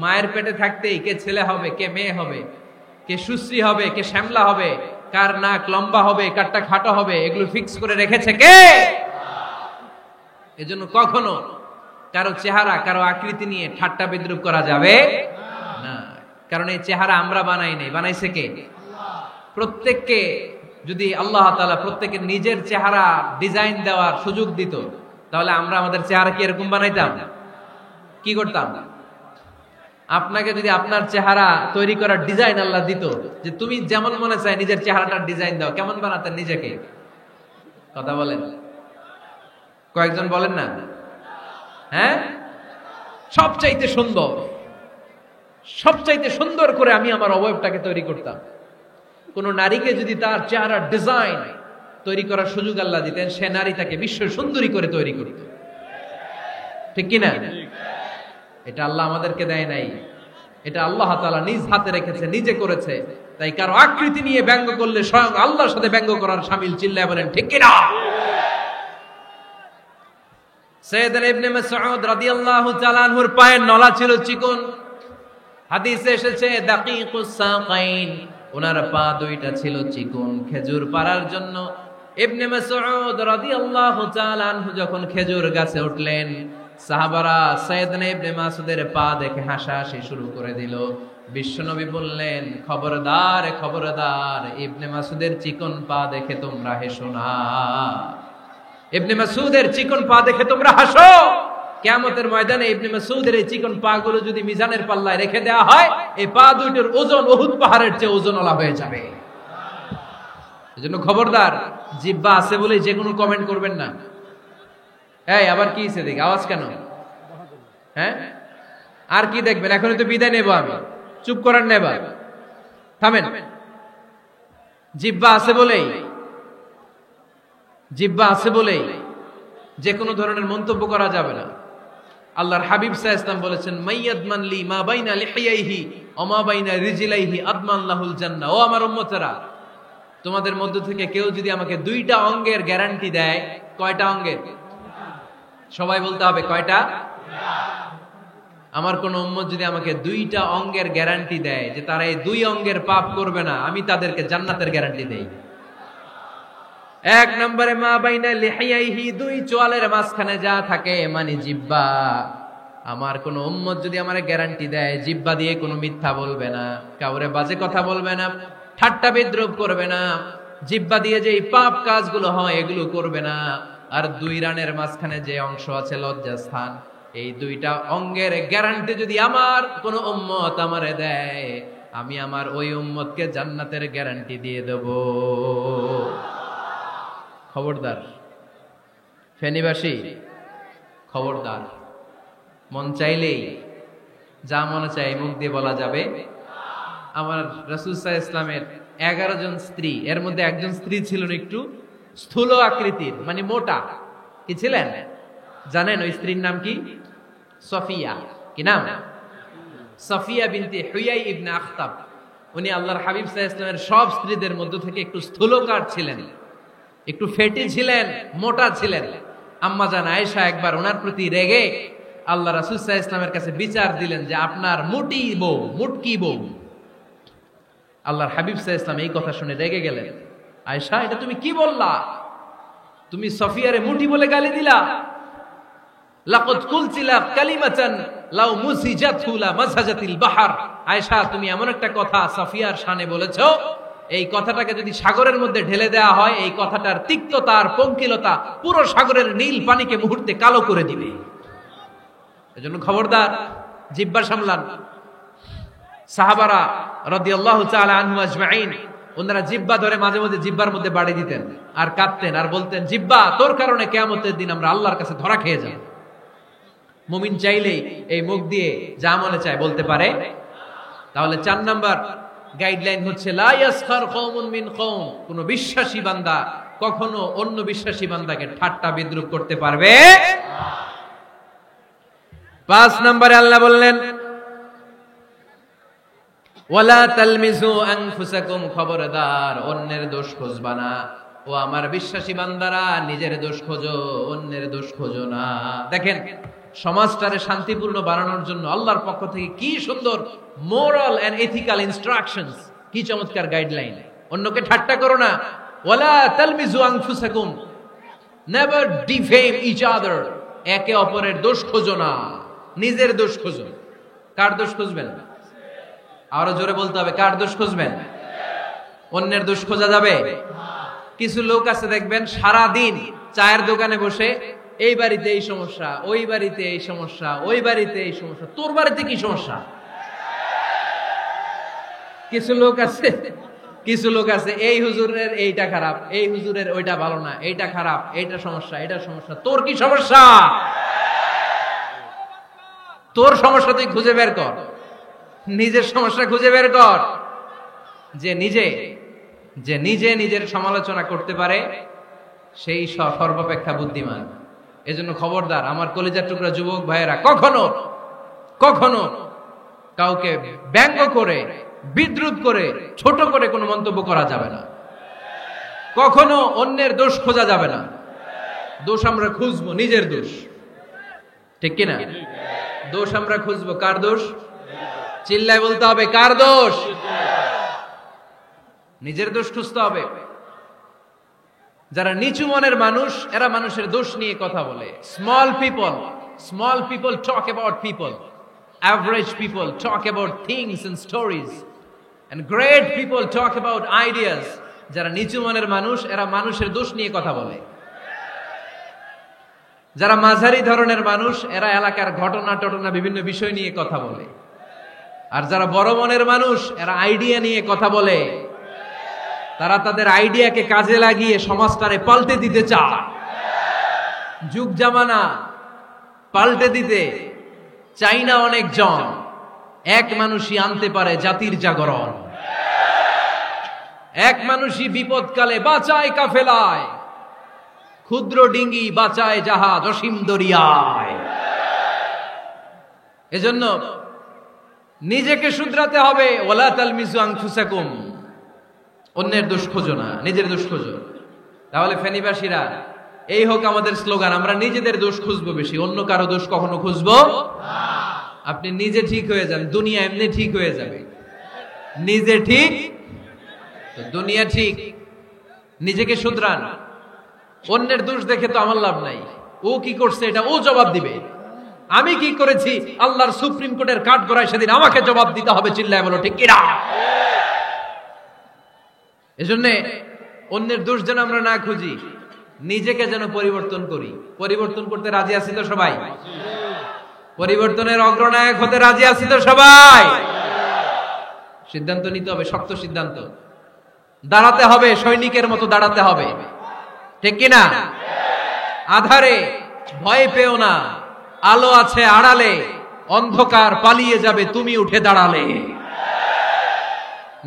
মায়ের পেটে থাকতেই কে ছেলে হবে, কে মেয়ে হবে, কে সুশ্রী হবে, কে শ্যামলা হবে, কার নাক লম্বা হবে, কারটা খাটো হবে, এগুলো ফিক্স করে রেখেছে কে? এজন্য কখনো কারো চেহারা, কারো আকৃতি নিয়ে ঠাট্টা বিদ্রুপ করা যাবে না। কারণ এই চেহারা আমরা বানাই নাই, বানাইছে কে? প্রত্যেককে যদি আল্লাহ তাআলা প্রত্যেকের নিজের চেহারা ডিজাইন দেওয়ার সুযোগ দিত, তাহলে আমরা আমাদের চেহারা কি এরকম বানাইতাম? কি করতাম? আপনাকে যদি আপনার চেহারা তৈরি করার ডিজাইন আল্লাহ দিত, যে তুমি যেমন মনে চায় নিজের চেহারাটার ডিজাইন দাও, কেমন বানাতেন নিজেকে? কথা বলেন, কয়েকজন বলেন না? হ্যাঁ, সবচাইতে সুন্দর, সবচাইতে সুন্দর করে আমি আমার অবয়বটাকে তৈরি করতাম। কোন নারীকে যদি তার চেহারার ডিজাইন তৈরি করার সুযোগ আল্লাহ দিতেন, সে নারী তাকে বিশ্ব সুন্দরী করে তৈরি করত। ঠিক কিনা? এটা আল্লাহ আমাদেরকে দেয় নাই, এটা আল্লাহ তাআলা নিজ হাতে রেখেছে, নিজে করেছে। তাই কারো আকৃতি নিয়ে ব্যঙ্গ করলে স্বয়ং আল্লাহর সাথে ব্যঙ্গ করার শামিল। চিল্লায় বলেন ঠিক কিনা? সাইয়েদনা ইবনে মাসউদ রাদিয়াল্লাহু তাআলা আনহুর পায়ের নলা ছিল চিকন। হাদিসে এসেছে দাকিকুস সাকাইন, ওনার পা দুইটা ছিল চিকন খেজুর পাড়ার জন্য। ইবনে মাসউদ রাদিয়াল্লাহু তাআলা আনহু যখন খেজুর গাছে উঠলেন, সাহাবারা সাইয়েদনা ইবনে মাসউদের পা দেখে হাসাহাসি শুরু করে দিল। বিশ্বনবী বললেন, খবরদার খবরদার, ইবনে মাসউদের চিকন পা দেখে তোমরা হেসো না। ইবনে মাসউদের চিকন পা দেখে তোমরা হাসো। কিয়ামতের ময়দানে ইবনে মাসউদের এই চিকন পা গুলো যদি মিজানের পাল্লায় রেখে দেওয়া হয়, এই পা দুইটার ওজন উহুদ পাহাড়ের চেয়ে ওজনওয়ালা হয়ে যাবে। এজন্য খবরদার, জিহ্বা আছে বলে যে কোনো কমেন্ট করবেন না। এই আবার কি হইছে দেখি, আওয়াজ কেন? হ্যাঁ, আর কি দেখবেন? এখনই তো বিদায় নেব আমি, চুপ করার নেবা, থামেন। জিহ্বা আছে বলেই, জিহ্বা আছে বলেই যে কোনো ধরনের মন্তব্য করা যাবে না। আল্লাহর হাবিব সাল্লাল্লাহু আলাইহি ওয়াসাল্লাম বলেছেন, মাইয়াদমান লি মা বাইনা লিহিয়াইহি ওয়া মা বাইনা রিজলাইহি আদমান লাহুল জান্নাহ। ও আমার উম্মতেরা, তোমাদের মধ্য থেকে কেউ যদি আমাকে দুইটা অঙ্গের গ্যারান্টি দেয়, কয়টা অঙ্গের? সবাই বলতে হবে কয়টা? আমার কোন উম্মত যদি আমাকে দুইটা অঙ্গের গ্যারান্টি দেয় যে তারা এই দুই অঙ্গের পাপ করবে না, আমি তাদেরকে জান্নাতের গ্যারান্টি দেই। এক নম্বরে মা বাইনা লিহিয়াইহি, দুই চোয়ালের মাঝখানে যা থাকে মানে জিহ্বা। আমার কোন উম্মত যদি আমারে গ্যারান্টি দেয় জিহ্বা দিয়ে কোনো মিথ্যা বলবে না, কাউরে বাজে কথা বলবে না, ঠাট্টা বিদ্রূপ করবে না, জিহ্বা দিয়ে যে পাপ কাজগুলো হয় এগুলো করবে না, আর দুই রানের মাঝখানে যে অংশ আছে লজ্জাস্থান, এই দুইটা অঙ্গের গ্যারান্টি যদি আমার কোন উম্মত আমারে দেয়, আমি আমার ওই উম্মতকে জান্নাতের গ্যারান্টি দিয়ে দেব। খবরদার ফেনীবাসী, খবরদার। মন চাইলেই যা মনে চাই মুখ দিয়ে বলা যাবে। আমার রাসূল সাল্লাল্লাহু আলাইহি ওয়াসাল্লামের 11 জন স্ত্রী, এর মধ্যে একজন স্ত্রী ছিলেন একটু স্থূল আকৃতির, মানে মোটা। কি ছিলেন জানেন? ওই স্ত্রীর নাম কি? সফিয়া। কি নাম? সফিয়া বিনতে হুয়াই ইবনে আখতাব। উনি আল্লাহর হাবিব সাল্লাল্লাহু আলাইহি ওয়াসাল্লামের সব স্ত্রীদের মধ্য থেকে একটু স্থূলকার ছিলেন, একটু ফেটি ছিলেন, মোটা ছিলেন। আম্মা জান আয়েশা একবার ওনার প্রতি রেগে আল্লাহ রাসূল সাল্লাল্লাহু আলাইহি ওয়াসাল্লামের কাছে বিচার দিলেন যে আপনার মুটি বউ, মুটকি বউ। আল্লাহর হাবিব সাল্লাল্লাহু আলাইহি ওয়াসাল্লাম এই কথা শুনে রেগে গেলেন। আয়েশা, এটা তুমি কি বললা? তুমি সফিয়ারে মুটি বলে গালি দিলা। লাকাদ কুলতিলা কালিমাতান লাউ মুসিজাতহু লা মাসহাজাতিল বাহর। আয়েশা, তুমি এমন একটা কথা সফিয়ার শানে বলেছো, এই কথাটাকে যদি সাগরের মধ্যে ঢেলে দেওয়া হয়, এই কথাটার তিক্ততা আর পঙ্কিলতা পুরো সাগরের নীল পানিকে মুহূর্তে কালো করে দিবে। এজন্য খবরদার, জিহ্বা সামলান। সাহাবারা রাদিয়াল্লাহু তাআলা আনহুম আজমাইন, ওনারা জিহ্বা ধরে মাঝে মাঝে জিহ্বার মধ্যে বাড়ি দিতেন আর কাঁদতেন আর বলতেন, জিহ্বা, তোর কারণে কিয়ামতের দিন আমরা আল্লাহর কাছে ধরা খেয়ে যাব। মুমিন চাইলেই এই মুখ দিয়ে যা মনে চায় বলতে পারে। তাহলে 4 নাম্বার গাইডলাইন হচ্ছে লা ইয়াসখার কওমুন মিন কওম, কোন বিশ্বাসী বান্দা কখনো অন্য বিশ্বাসী বান্দাকে ঠাট্টা বিদ্রূপ করতে পারবে না। 5 নম্বরে আল্লাহ বললেন, ওয়ালা তালমিজু আনফুসাকুম, খবরদার অন্যের দোষ খুঁজবা না। ও আমার বিশ্বাসী বান্দারা, নিজের দোষ খোঁজো, অন্যের দোষ খোঁজো না। দেখেন, সমাজটারে শান্তিপূর্ণ বানানোর জন্য আল্লাহর পক্ষ থেকে কি সুন্দর মোরাল এন্ড এথিক্যাল ইনস্ট্রাকশনস, কি চমৎকার গাইডলাইন। অন্যকে ঠাট্টা করো না। ওয়ালা তালমিজু আনফুসাকুম, নেভার ডিফেম ইচ আদার, একে অপরের দোষ খোঁজো না, নিজের দোষ খোঁজো। কার দোষ খুঁজবেন? আরো জোরে বলতে হবে, কার দোষ খুঁজবেন? অন্যের দোষ খোঁজা যাবে? কিছু লোক আছে দেখবেন সারা দিন চায়ের দোকানে বসে, এই বাড়িতে এই সমস্যা, ওই বাড়িতে এই সমস্যা, ওই বাড়িতে এই সমস্যা। তোর বাড়িতে কি সমস্যা? কিছু লোক আছে এই হুজুরের এইটা খারাপ, এই হুজুরের ওইটা ভালো না, এইটা খারাপ, এইটা সমস্যা, এটা সমস্যা। তোর কি সমস্যা? তোর সমস্যা তুই খুঁজে বের কর, নিজের সমস্যা খুঁজে বের কর। যে নিজে নিজের সমালোচনা করতে পারে সেই সর্বাপেক্ষা বুদ্ধিমান। এজন্য খবরদার আমার কলিজার টুকরা যুবক ভাইয়েরা, কখনো কাউকে ব্যঙ্গ করে, বিদ্রুপ করে, ছোট করে কোনো মন্তব্য করা যাবে না। কখনো অন্যের দোষ খোঁজা যাবে না। দোষ আমরা খুঁজবো নিজের দোষ, ঠিক কিনা? দোষ আমরা খুঁজবো কার দোষ? চিল্লায় বলতে হবে কার দোষ? নিজের দোষ খুঁজতে হবে। যারা নিচু মনের মানুষ, এরা মানুষের দোষ নিয়ে কথা বলে। Small people talk about people, average people talk about things and stories, and great people talk about ideas. যারা নিচু মনের মানুষ, এরা মানুষের দোষ নিয়ে কথা বলে। যারা মাঝারি ধরনের মানুষ, এরা এলাকার ঘটনা বিভিন্ন বিষয় নিয়ে কথা বলে। আর যারা বড় মনের মানুষ, এরা আইডিয়া নিয়ে কথা বলে। তারা তাদের আইডিয়াকে কাজে লাগিয়ে সমাজটারে পাল্টে দিতে চায়। যুগ জামানা পাল্টে দিতে চাই না অনেকজন, এক মানুষই আনতে পারে জাতির জাগরণ। এক মানুষই বিপদকালে বাঁচায় কাফেলায়, ক্ষুদ্র ডিঙ্গি বাঁচায় জাহাজ অসীম দরিয়ায়। এজন্য নিজেকে শুধরাতে হবে। ওয়ালা তালমিজু আনফুসাকুম, অন্যের দোষ খোঁজো না, নিজের দোষ খোঁজো। তাহলে ফেনীবাসীরা, এই হোক আমাদের স্লোগান, আমরা নিজেদের দোষ খুঁজবো বেশি, অন্য কারো দোষ কখনো খুঁজবো না। আপনি নিজে ঠিক হয়ে যান, দুনিয়া এমনি ঠিক হয়ে যাবে। নিজে ঠিক তো দুনিয়া ঠিক। নিজেকে শুধরান। অন্যের দোষ দেখে তো আমার লাভ নাই। ও কি করছে এটা ও জবাব দিবে, আমি কি করেছি আল্লাহর সুপ্রিম কোর্টের কাঠগড়ায় সেদিন আমাকে জবাব দিতে হবে। চিল্লায় বলো ঠিক কিনা? এজন্য অন্যের দোষ যেন আমরা না খুঁজি, নিজেকে যেন পরিবর্তন করি। পরিবর্তন করতে রাজি আছি তো সবাই? পরিবর্তনের অগ্রনায়ক হতে রাজি আছি তো সবাই? সিদ্ধান্ত নিতে হবে, শক্ত সিদ্ধান্ত। দাঁড়াতে হবে, সৈনিকের মতো দাঁড়াতে হবে, ঠিক কিনা? আধারে ভয় পেও না, আলো আছে আড়ালে, অন্ধকার পালিয়ে যাবে তুমি উঠে দাঁড়ালে।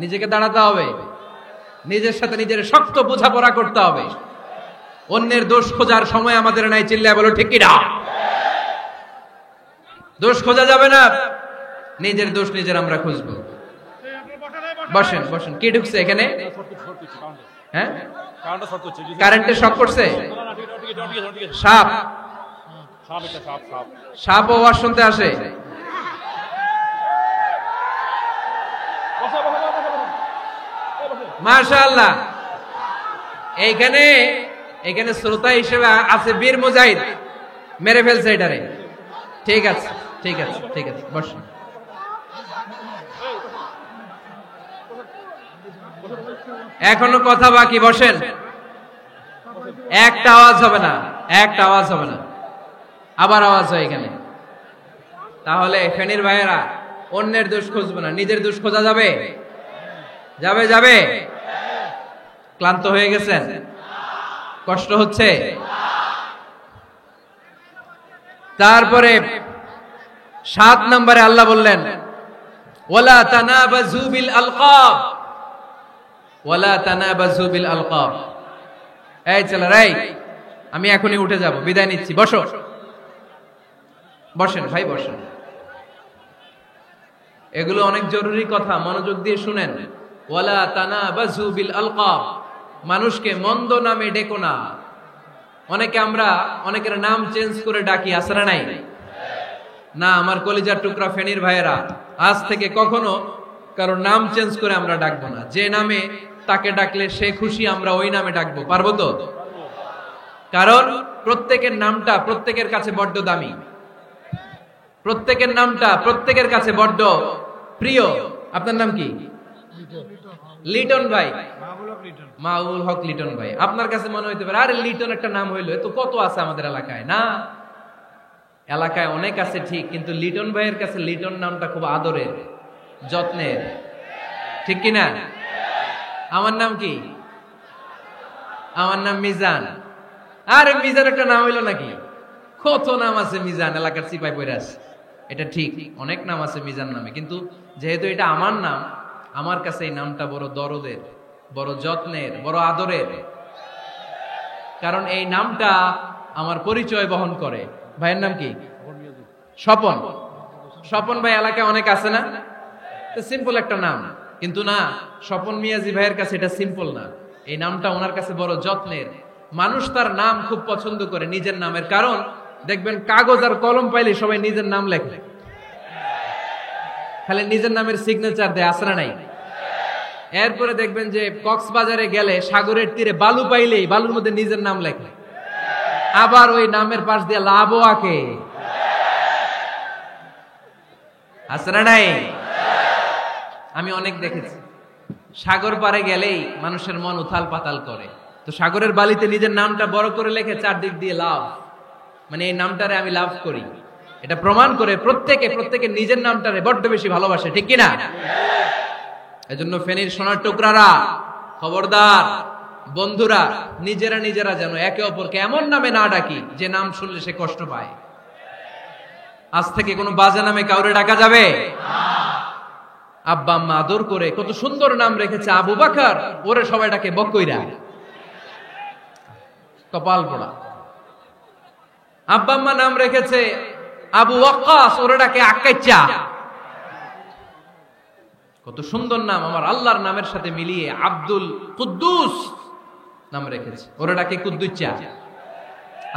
নিজেকে দাঁড়াতে হবে, নিজের সাথে নিজের শক্ত বোঝাপড়া করতে হবে। অন্যের দোষ খোঁজার সময় আমাদের নাই। চিল্লায় বলো ঠিক কিনা? দোষ খোঁজা যাবে না, নিজের দোষ নিজের আমরা খুঁজবো। বসেন বসেন। কি ঢুকছে এখানে? হ্যাঁ, কারেন্টের শক করছে। সাপ, সাপও ওয়াজ শুনতে আসে। মাশাআল্লাহ। এইখানে শ্রোতা হিসেবে আছে বীর মুজাহিদ, মেরে ফেলছে এটারে। ঠিক আছে ঠিক আছে ঠিক আছে, বসুন। এখনো কথা বাকি, বসেন। একটা আওয়াজ হবে না, একটা আওয়াজ হবে না। আবার আওয়াজ হয় এখানে। তাহলে ফেনীর ভাইয়েরা, অন্যের দোষ খুঁজবো না, নিজের দোষ খোঁজা যাবে? যাবে যাবে? ক্লান্ত হয়ে গেছেন? কষ্ট হচ্ছে? তারপরে 7 নম্বরে আল্লাহ বললেন, ওয়ালা তানাবাজু বিল আলকাব, ওয়ালা তানাবাজু বিল আলকাব। এই ছেলেরা, আমি এখনই উঠে যাব, বিদায় নিচ্ছি, বসো। বসেন ভাই, বসেন। এগুলো অনেক জরুরি কথা, মনোযোগ দিয়ে শুনেন। ওয়ালা তানাবাজু বিল আলকাব, মানুষকে মন্দ নামে ডেকো না। অনেকের নাম চেঞ্জ করে ডাকি, আসরা নাই না? আমার কলিজার টুকরা ফেনীর ভাইয়েরা, আজ থেকে কখনো কারো নাম চেঞ্জ করে আমরা ডাকবো না। যে নামে তাকে ডাকলে সে খুশি, আমরা ওই নামে ডাকবো, পারবো তো? কারণ প্রত্যেকের নামটা প্রত্যেকের কাছে বড্ড দামি, প্রত্যেকের নামটা প্রত্যেকের কাছে বড্ড প্রিয়। আপনার নাম কি? লিটন ভাই, মাউল হক লিটন ভাই। আপনার কাছে মনে হইতে পারে, আরে লিটন একটা নাম হইলো, এ তো কত আছে আমাদের এলাকায়। না, এলাকায় অনেক আছে ঠিক, কিন্তু লিটন ভাইয়ের কাছে লিটন নামটা খুব আদরের, যত্নের, ঠিক কিনা? আমার নাম কি? আমার নাম মিজান। আরে মিজান একটা নাম হইলো নাকি? কত নাম আছে মিজান, এলাকার সিপাই পয়রা আছে। এটা ঠিক, অনেক নাম আছে মিজান নামে, কিন্তু যেহেতু এটা আমার নাম, আমার কাছে এই নামটা বড় দরদের, বড় যত্নের, বড় আদরের। কারণ এই নামটা আমার পরিচয় বহন করে। ভাইয়ের নাম কি? স্বপন। স্বপন ভাই এলাকায় অনেক আছে না? সিম্পল একটা নাম, কিন্তু না, স্বপন মিয়াজি ভাইয়ের কাছে এটা সিম্পল না। এই নামটা ওনার কাছে বড় যত্নের। মানুষ তার নাম খুব পছন্দ করে নিজের নামের, কারণ দেখবেন কাগজ আর কলম পাইলে সবাই নিজের নাম লেখে, খালি নিজের নামের সিগনেচার দেয়, আসরা নাই। এরপরে দেখবেন যে কক্সবাজারে গেলে সাগরের তীরে বালু পাইলেই বালুর মধ্যে নিজের নাম লেখে, আবার ওই নামের পাশ দিয়ে লাভও আঁকে, আসরা নাই। আমি অনেক দেখেছি, সাগর পারে গেলেই মানুষের মন উথাল পাতাল করে, তো সাগরের বালিতে নিজের নামটা বড় করে লেখে, চারদিক দিয়ে লাভ, মানে এই নামটারে আমি লাভ করি। এটা প্রমাণ করে প্রত্যেকে নিজের নামটারে বড্ড বেশি ভালোবাসে, ঠিক কিনা? এজন্য ফেনীর সোনার টুকরারা, খবরদার বন্ধুরা, নিজেরা যেন একে অপরকে এমন নামে না ডাকি যে নাম শুনলে সে কষ্ট পায়। আজ থেকে কোনো বাজে নামে কাউরে ডাকা যাবে না। আব্বা আম্মা আদর করে কত সুন্দর নাম রেখেছে, আবু বকর, ওরে সবাই ডাকে বকইরা, কপাল পোড়া। আব্বা আম্মা নাম রেখেছে আবু ওয়াক্কাস, ওরে ডাকে আক্কাইচা। কত সুন্দর নাম আমার আল্লাহর নামের সাথে মিলিয়ে আব্দুল কুদ্দুস নাম রেখেছে, ওরে ডাকে কুদ্দুচ্চা।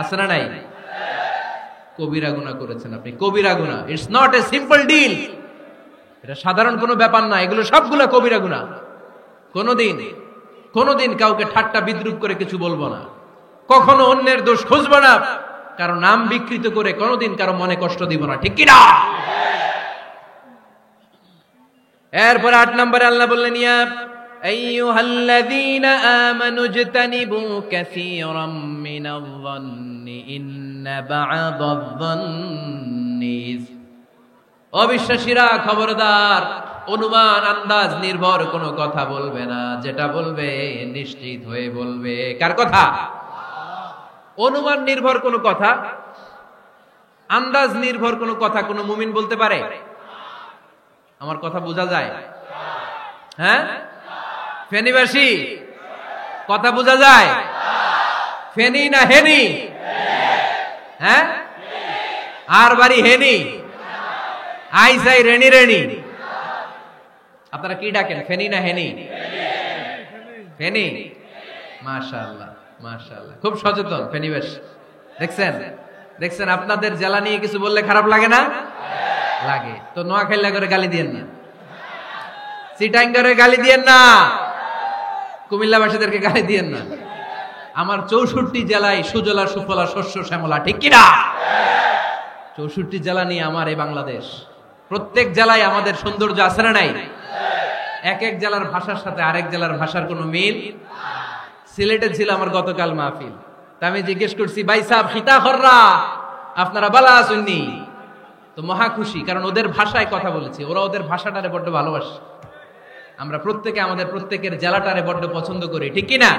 আছে না নাই? কবিরা গুনাহ করেছেন আপনি, কবিরা গুনাহ। It's not a simple deal, এটা সাধারণ কোনো ব্যাপার না, এগুলো সবগুলা কবিরা গুনাহ। কোনোদিন কাউকে ঠাট্টা বিদ্রুপ করে কিছু বলবো না, কখনো অন্যের দোষ খুঁজবো না, কারো নাম বিকৃত করে কোনোদিন কারো মনে কষ্ট দিব না, ঠিক কিনা? এরপর 8 নম্বরে আল্লাহ বললেন, ইয়া আইয়ুহাল্লাযীনা আমানু ইজতানিবু কাসীরাম মিনায-যন্নি ইন্না বা'দায-যন্নি। অবিশ্বাসীরা খবরদার, অনুমান আন্দাজ নির্ভর কোনো কথা বলবে না, যেটা বলবে নিশ্চিত হয়ে বলবে। কার কথা? অনুমান নির্ভর কোনো কথা, আন্দাজ নির্ভর কোনো কথা কোনো মুমিন বলতে পারে? আমার কথা বোঝা যায়? হ্যাঁ ফেনীবাসী, কথা বোঝা যায়? ফেনী না হেনি? হ্যাঁ, আর বাড়ি হেনি, আইসাই রেনি রেনি। আপনারা কি ডাকেন, ফেনী না হেনি? ফেনী। মাশাআল্লাহ মাশাআল্লাহ, খুব সচেতন ফেনীবাসী। দেখছেন আপনাদের জেলা নিয়ে কিছু বললে খারাপ লাগে না? লাগে। তো নোয়াখালী করে গালি দিয়েন না, চিটাঙ্গারে গালি দিয়েন না, কুমিল্লাবাসীদেরকে গালি দিয়েন না। আমার 64 জেলায় সুজলা সুফলা শস্য শ্যামলা, ঠিক কিনা? 64 জেলা নিয়ে আমার এই বাংলাদেশ। প্রত্যেক জেলায় আমাদের সৌন্দর্য আছে না নাই? এক এক জেলার ভাষার সাথে আরেক জেলার ভাষার কোনো মিল। সিলেটে ছিল আমার গতকাল মাহফিল, তা আমি জিজ্ঞেস করছি, ভাই সাহেব খিতা খররা, আপনারা বালা শুননি? তো মহা খুশি, কারণ ওদের ভাষায় কথা বলেছি, ওরা ওদের ভাষাটারে বড্ড ভালোবাসে। আমরা প্রত্যেকে আমাদের প্রত্যেকের জেলাটারে বড্ড পছন্দ করি, ঠিক কিনা?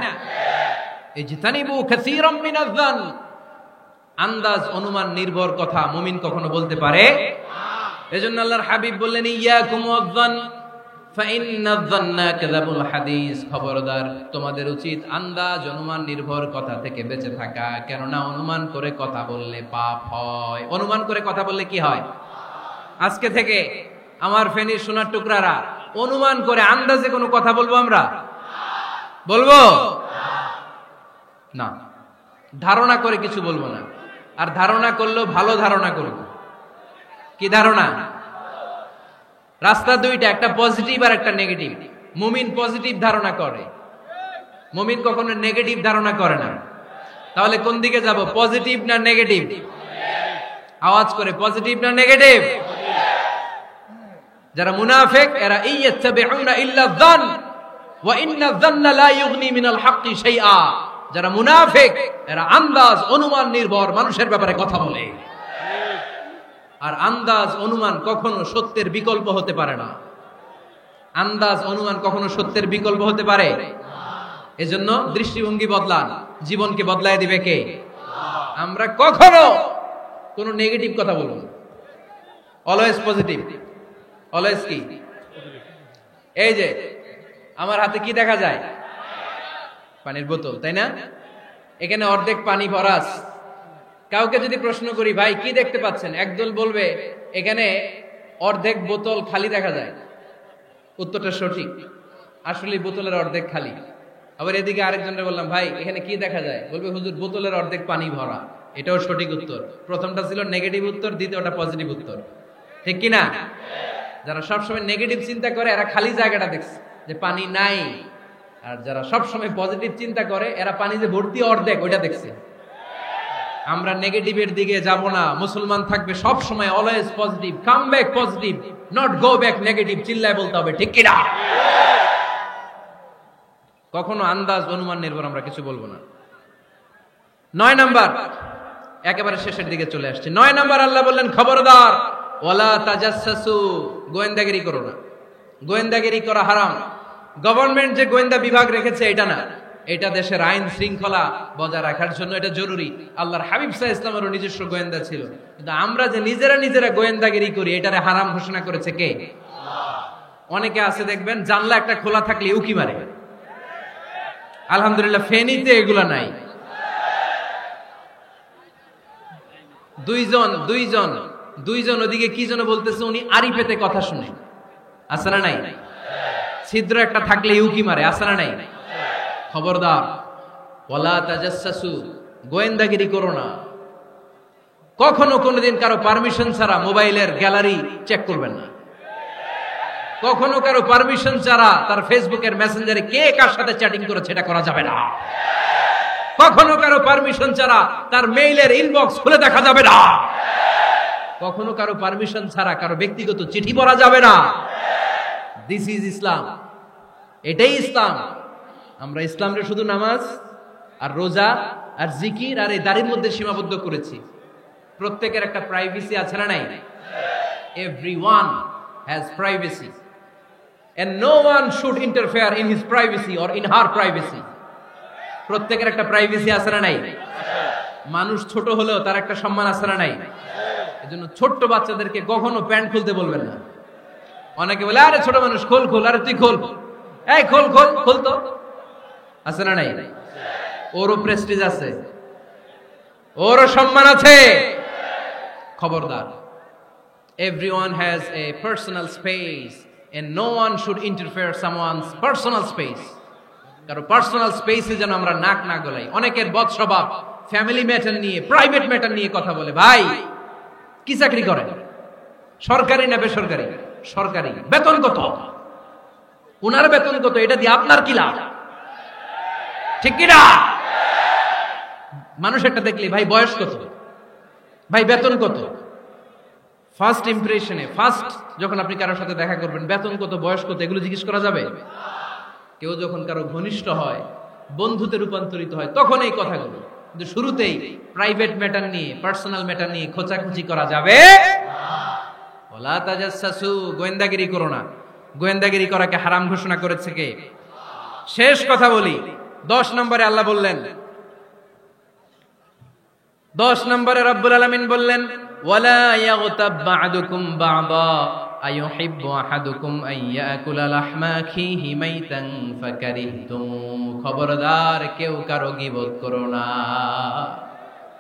ইজতানিবু কাসীরাম মিনায-যন্ন, আন্দাজ অনুমান নির্ভর কথা মুমিন কখনো বলতে পারে না। এজন্য আল্লাহর হাবিব বললেন, ইয়াকুম ওয়ায-যন্ন ফাইন্নায-যন্না কাযাবুল হাদিস। খবরদার, তোমাদের উচিত আন্দাজ অনুমান নির্ভর কথা থেকে বেঁচে থাকা, কেননা অনুমান করে কথা বললে পাপ হয়। অনুমান করে কথা বললে কি হয়? আজকে থেকে আমার ফেনীর সোনার টুকরারা, অনুমান করে আন্দাজে কোনো কথা বলবো আমরা? বলবো না। ধারণা করে কিছু বলবো না, আর ধারণা করলেও ভালো ধারণা করব। কি ধারণা? রাস্তা দুইটা, একটা পজিটিভ আর একটা নেগেটিভ। মুমিন পজিটিভ ধারণা করে, মুমিন কখনো নেগেটিভ ধারণা করে না। তাহলে কোন দিকে যাব, পজিটিভ না নেগেটিভ? আওয়াজ করে, পজিটিভ না নেগেটিভ? যারা মুনাফিক এরা ইয়াত্তাবিউনা ইল্লা যান ওয়া ইন্না যান্না লা ইউগনি মিনাল হাক্কি শাইআ। যারা মুনাফিক এরা আন্দাজ অনুমান নির্ভর মানুষের ব্যাপারে কথা বলে, আর আন্দাজ অনুমান কখনো সত্যের বিকল্প হতে পারে না। আন্দাজ অনুমান কখনো সত্যের বিকল্প হতে পারে? এজন্য দৃষ্টিভঙ্গি বদলান, জীবনকে বদলায় দিবে কে? আমরা কখনো কোনো নেগেটিভ কথা বলবো না, অলওয়েজ পজিটিভ। অলওয়েজ কি? এই যে আমার হাতে কি দেখা যায়? পানির বোতল, তাই না? এখানে অর্ধেক পানি ভরা আছে। কাউকে যদি প্রশ্ন করি, ভাই কি দেখতে পাচ্ছেন, একদল বলবে এখানে অর্ধেক বোতল খালি দেখা যায়। উত্তরটা সঠিক, আসলে বোতলের অর্ধেক খালি। আবার এদিকে আরেকজনকে বললাম, ভাই এখানে কি দেখা যায়, বলবে হুজুর বোতলের অর্ধেক পানি ভরা। এটাও সঠিক উত্তর। প্রথমটা ছিল নেগেটিভ উত্তর, দ্বিতীয়টা পজিটিভ উত্তর, ঠিক কিনা? যারা সবসময় নেগেটিভ চিন্তা করে এরা খালি জায়গাটা দেখছে যে পানি নাই, আর যারা সবসময় পজিটিভ চিন্তা করে এরা পানি যে ভর্তি অর্ধেক ওইটা দেখছে। আমরা নেগেটিভের দিকে যাব না, মুসলমান থাকবে সব সময় always positive, come back positive, not go back negative. চিল্লায় বলতে হবে, ঠিক কিনা? কখনো আন্দাজ অনুমান নির্ভর আমরা কিছু বলবো না। 9 নাম্বার, একেবারে শেষের দিকে চলে আসছে। 9 নাম্বার আল্লাহ বললেন, খবরদার, ওয়ালা তাজাসসু, গোয়েন্দাগিরি করো না। গোয়েন্দাগিরি করা হারাম। গভর্নমেন্ট যে গোয়েন্দা বিভাগ রেখেছে এটা না, এটা দেশের আইন শৃঙ্খলা বজায় রাখার জন্য এটা জরুরি। আল্লাহর হাবিব সাল্লাল্লাহু আলাইহি ওয়াসাল্লামেরও নিজস্ব গোয়েন্দা ছিল, কিন্তু আমরা যে নিজেরা গোয়েন্দাগিরি করি এটারে হারাম ঘোষণা করেছে কে? অনেকে আছে দেখবেন জানলা একটা খোলা থাকলে উকি মারে। আলহামদুলিল্লাহ ফেনীতে এগুলা নাই। দুইজন ওদিকে কি যেন বলতেছে, উনি আড়ি পেতে কথা শুনে। আছে না নাই? ছিদ্র একটা থাকলে উকি মারে। আছে না নাই? খবরদার, ওয়ালা তাজাসসু, গোয়েন্দাগিরি করো না। কখনো কোনোদিন কারো পারমিশন ছাড়া মোবাইলের গ্যালারি চেক করবেন না। কখনো কারো পারমিশন ছাড়া তার ফেসবুকের মেসেঞ্জারে কে কার সাথে চ্যাটিং করেছে এটা করা যাবে না। কখনো কারো পারমিশন ছাড়া তার মেইলের ইনবক্স খুলে দেখা যাবে না। কখনো কারো পারমিশন ছাড়া কারো ব্যক্তিগত চিঠি পড়া যাবে না। দিস ইজ ইসলাম, এটাই ইসলাম। আমরা ইসলামকে শুধু নামাজ আর রোজা আর জিকির আর এই দাড়ির মধ্যে সীমাবদ্ধ করেছি। প্রত্যেকের একটা প্রাইভেসি আছে না নাই? Everyone has privacy and no one should interfere in his privacy or in her privacy. প্রত্যেকের একটা প্রাইভেসি আছে না নাই? মানুষ ছোট হলেও তার একটা সম্মান আছে না নাই? এজন্য ছোট্ট বাচ্চাদেরকে কখনো প্যান্ট খুলতে বলবেন না। অনেকে বলে, আরে ছোট মানুষ, খোল খোল, আরে তুই খোল, এই খোল খোল খোল তো। আছে না নাই? ওরও প্রেস্টিজ আছে, ওরও সম্মান আছে। খবরদার, everyone has a personal space and no one should interfere someone's personal space. কারো পার্সোনাল স্পেসে যেন আমরা নাক না গলাই। অনেকের বদ স্বভাব ফ্যামিলি ম্যাটার নিয়ে, প্রাইভেট ম্যাটার নিয়ে কথা বলে। ভাই কি চাকরি করেন? সরকারি না বেসরকারি? সরকারি। বেতন কত? উনার বেতন কত? এটা দিয়ে আপনার কি লাভ? ঠিক কিনা? মানুষ একটা দেখলে, ভাই বয়স কত, ভাই বেতন কত? ফার্স্ট ইমপ্রেশনে, ফার্স্ট যখন আপনি কারোর সাথে দেখা করবেন, বেতন কত, বয়স কত, এগুলো জিজ্ঞেস করা যাবে? কেউ যখন কারো ঘনিষ্ঠ হয়, বন্ধুতে রূপান্তরিত হয়, তখন এই কথাগুলো। কিন্তু শুরুতেই প্রাইভেট ম্যাটার নিয়ে, পার্সোনাল ম্যাটার নিয়ে খোঁচাখুচি করা যাবে না। ওয়ালা তাজাসসু, গোয়েন্দাগিরি করো না। গোয়েন্দাগিরি করাকে হারাম ঘোষণা করেছে কে? শেষ কথা বলি, 10 নম্বরে আল্লাহ বললেন, 10 নম্বরে রব্বুল আলামিন বললেন, ওয়ালা ইয়াগতাব বা'দুকুম বা'দা আইয়ুহিব্বু আহাদুকুম আইয়াকুলা লাহমা আখিহি মাইতান ফাকারিহতুম। খবরদার, কেউ কারো গীবত করো না।